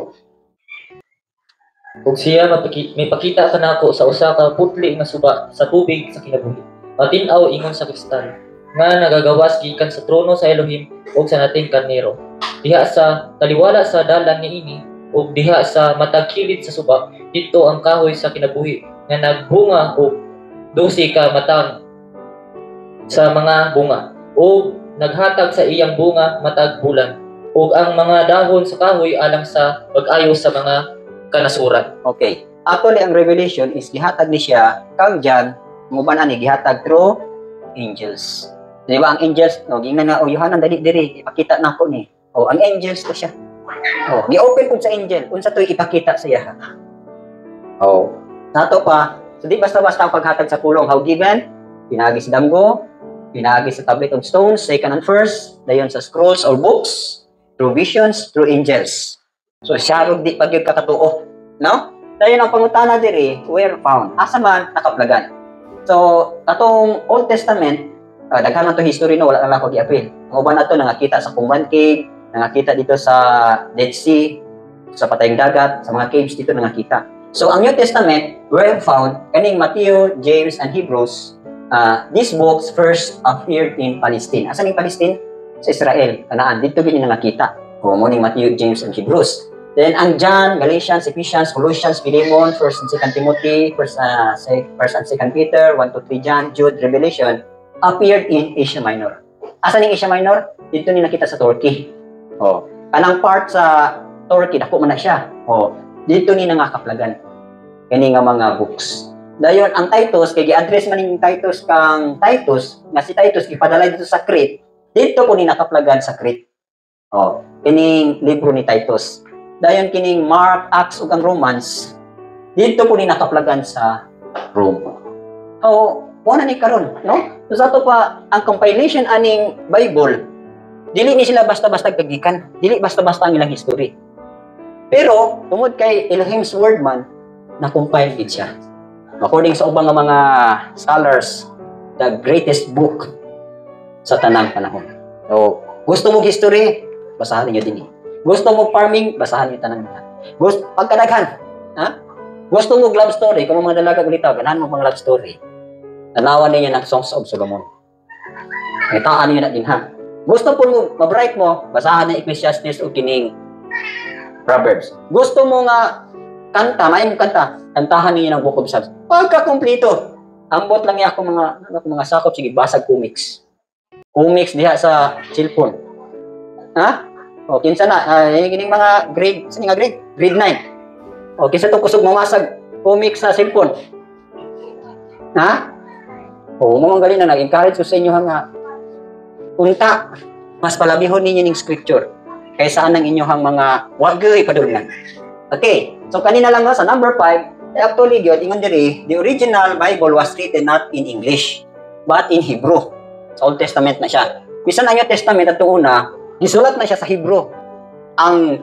Kung siya may pakita ka nako sa usa ka putli nga suba sa tubig sa kinabuhi. Matinaw ingon sa kristal nga nagagawas gikan sa trono sa Elohim ug sa nating karnero. Diha sa taliwala sa dalan niini ug diha sa matag kilid sa suba dito ang kahoy sa kinabuhi nga nagbunga og 12 ka matang sa mga bunga ug naghatag sa iyang bunga matag bulan ug ang mga dahon sa kahoy alang sa pag-ayo sa mga kanasuran.
Okay. Actually, ang revelation is gihatag ni siya kang John mo ba ni gihatag through angels. Di ba ang angels gingnan nga Yohanan diri ipakita nako ni. Ang angels to siya. Gi-open pud sa angel unsa toy ipakita sa iya. Nato pa, so di basta-basta ang paghatag sa pulong how given, pinagi sa damgo, pinagi sa tablet of stones, second and first, dayon sa scrolls or books, through visions, through angels. So siya rog di pagyud kakatuo, no? Dayon ang pangutana diri, where found? Asa man nakaplagan. So atong Old Testament, daghan man to history no, wala na lang ko gi-apil. Ang uban nato nangakita sa Qumran Cave, nangakita dito sa Dead Sea, sa Patayang Dagat, sa mga caves dito nangakita. So, ang New Testament, where found, kaning Matthew, James, and Hebrews, these books first appeared in Palestine. Asan yung Palestine? Sa Israel, Kanaan. Dito gini nangakita. Morning Matthew, James, and Hebrews. Then, ang John, Galatians, Ephesians, Colossians, Philemon, 1 and 2 Timothy, 1 and 2 Peter, 1 to 3 John, Jude, Revelation, appeared in Asia Minor. Asan yung Asia Minor? Dito ni nakita sa Turkey. Kanang part sa Turkey, dako man na siya. Dito ni nangakaplagan. Kani nga mga books. Dayon ang Titus kay gi-address man ning Titus kang Titus, nga si Titus gipadala dito sa Crete. Dito ko ni nakaplagan sa Crete. Kining libro ni Titus. Dayon kining Mark, Acts ug ang Romans. Dito ko ni nakaplagan sa Rome. Wala ni karon, no? So sa to pa ang compilation aning Bible. Dili ni sila basta-basta kagikan. Dili basta-basta ang ilang history. Pero, tungod kay Elohim's word man, na-compile din siya. According sa ubang mga scholars, the greatest book sa tanang panahon. So, gusto mo history, basahan niyo din. Gusto mo farming, basahan niyo tanang nila. Pagkadaghan, gusto mo love story, kung mga dalaga ulitaw, ganahan mo pang love story. Tanawan niyo ng Songs of Solomon. Itaan niyo na din ha. Gusto po mo, mabright mo, basahan ng Ecclesiastes o kining Proverbs. Gusto mo nga kanta, may kanta, kantahan niyo ng Book of Psalms. Pagka-kumplito, ambot lang niya ako mga sakop, sige, basag comics. Comics diha sa cellphone. Kinsa na, kining mga grade, saan nga grade? Grade 9. Kinsa to kusog mamasag comics sa cellphone. Mga galing na nag-encourage ko sa inyo nga, unta, mas palabihon ninyo ng scripture kaysa anang inyong mga wagay padulungan. Okay, so kanina lang sa number 5, actually, ingon diri, the original Bible was written not in English, but in Hebrew. Sa Old Testament na siya. Bisan ang New Testament at una, gisulat na siya sa Hebrew. Ang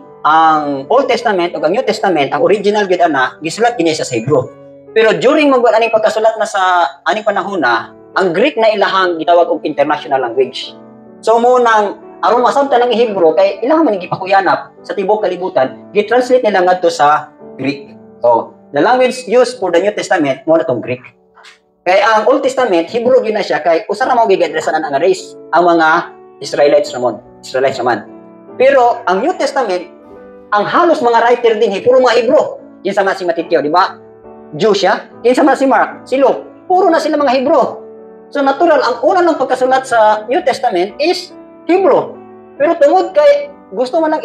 Old Testament o ang New Testament, ang original gyud ana, gisulat kini siya sa Hebrew. Pero during magbuhat aning pagkasulat na sa aning panahon na, ang Greek na ilahang gitawag og international language. So mo nang aron masabtan ang Hebro kay ilang man gipakuyanap sa tibok kalibutan, gi-translate nila ngadto sa Greek. So, the language used for the New Testament mo na tong Greek. Kay ang Old Testament, Hebrew gyud na siya kay usa ra mo gigadresanan ang race, ang mga Israelites naman. Pero ang New Testament, ang halos mga writer din puro mga Hebrew. Kinsa man si Matthew, di ba? Jew siya. Kinsa man si Mark, si Luke, puro na sila mga Hebrew. So natural, ang una ng pagkasulat sa New Testament is Hebrew. Pero tungod kay gusto man lang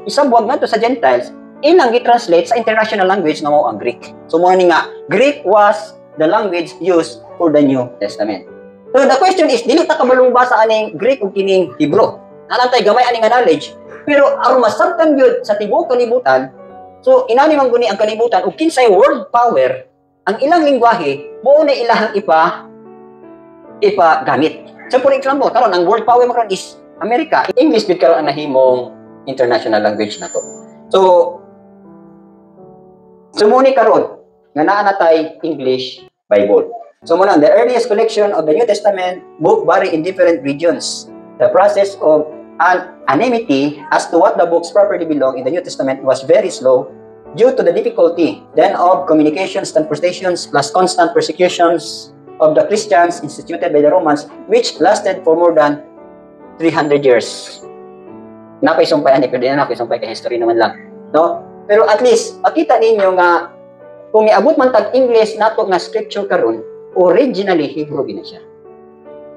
isabwag ngadto sa Gentiles, ilang gi-translate sa international language nga mao ang Greek. So mo ni nga, Greek was the language used for the New Testament. So the question is, dili ta kabalong basa aning Greek ug kining Hebrew. Nalantay gamay ani nga knowledge, pero aron masabtan gyud sa tibuok kalibutan, so inani man guni ang kalibutan ug kinsay world power, ang ilang lengguwahe mao na ilahang gamit. So for example, karon ang world power karon is America. English gid karon ang nahimong international language nato. So muni karon nga naa natay English Bible. So muna, the earliest collection of the New Testament book vary in different regions. The process of anonymity as to what the books properly belong in the New Testament was very slow due to the difficulty then of communications, transportations, plus constant persecutions of the Christians instituted by the Romans, which lasted for more than 300 years. Napaisumpay pero di na napaisumpay kay history naman lang. No? Pero at least, makita ninyo nga kung iabot man tag English nato nga scripture karon, originally Hebrew gina siya.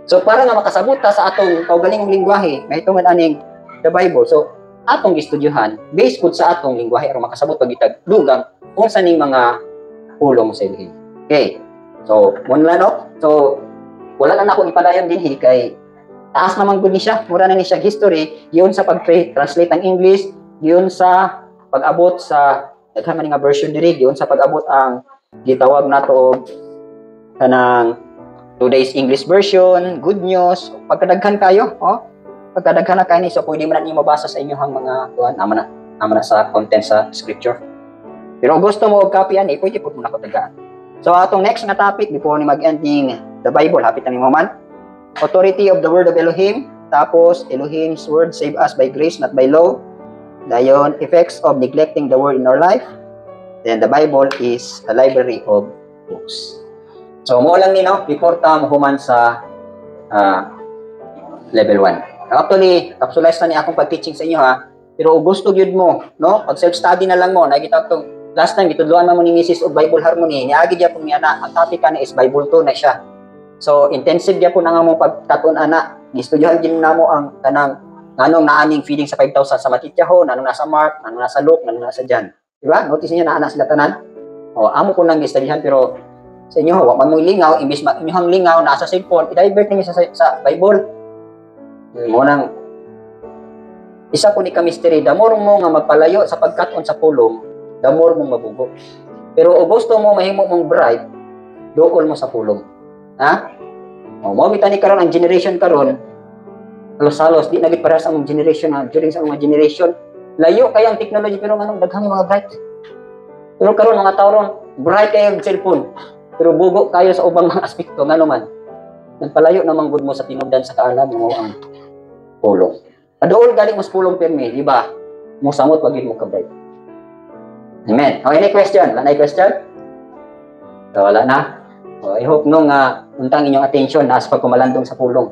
So para nga makasabot ta sa atong kaugalingong lengguwahe, may tungod aning the Bible. So atong gistudyuhan based pud sa atong lengguwahe aron makasabot pagitag dugang unsa ning mga pulong sa ilhin. Okay. So muna no. So wala na nako ipadayon dinhi kay taas naman gud ni siya. Mura na ni siya history, giyon sa pag-translate ng English, giyon sa pag-abot sa daghan man nga version diri, giyon sa pag-abot ang gitawag nato og kanang today's English version, good news, pagkadaghan kayo, pagkadaghan na kayo ni, so pwede man ninyo mabasa sa inyong mga kuan, ama na sa content sa scripture. Pero kung gusto mo og copyan, pwede po muna ko tagaan. So atong next nga topic before ni mag-ending the Bible, hapit na ni man. Authority of the word of Elohim, tapos Elohim's word save us by grace not by law. Dayon, effects of neglecting the word in our life. Then the Bible is a library of books. So, mo lang ni, no? Before ta human sa level 1. Actually, capsulize na ni akong pag-teaching sa inyo, ha? Pero gusto gyud mo, no? Pag self-study na lang mo, nakita itong last time, gitudluan mo ni Mrs. of Bible Harmony, niagi diya po niya na, ang topic ka na is Bible 2 na siya. So, intensive diya po na nga mo pagkatuon, ana. Gistudyuhan din na mo ang kanang nanong naaning feeding sa 5,000 sa Matityaho, nanong nasa Mark, nanong nasa Luke, nanong nasa John. Diba? Notice niyo na ana sila tanan. Amo ko lang gistudyuhan, pero sa inyo, huwag man mong lingaw, imbis inyong lingaw, nasa cellphone, i-divert ninyo sa Bible. Munang, isa po ni ka-mystery, the more mo nga magpalayo sa pagkaton sa pulong, the more mong mabugo. Pero o gusto mo, mahimo mong bright, dool mo sa pulong. Ha? Mawita ni karon ang generation karon, halos-halos, di nagit para sa mga generation, during sa mga generation, layo kayang technology, pero anong daghang mga bright. Pero karon mga tao ron, bright kayo yung cellphone. Pero bugo kayo sa ubang mga aspekto, nga naman, nagpalayo naman good mo sa tinubdan sa kaalam mo ang pulong. Adool galing mas pulong permi, di ba? Musamot wag mo kabay. Amen. Okay, any question? Wala na question? So, wala na. So, I hope nung untang inyong attention na sa pagkumalandong sa pulong.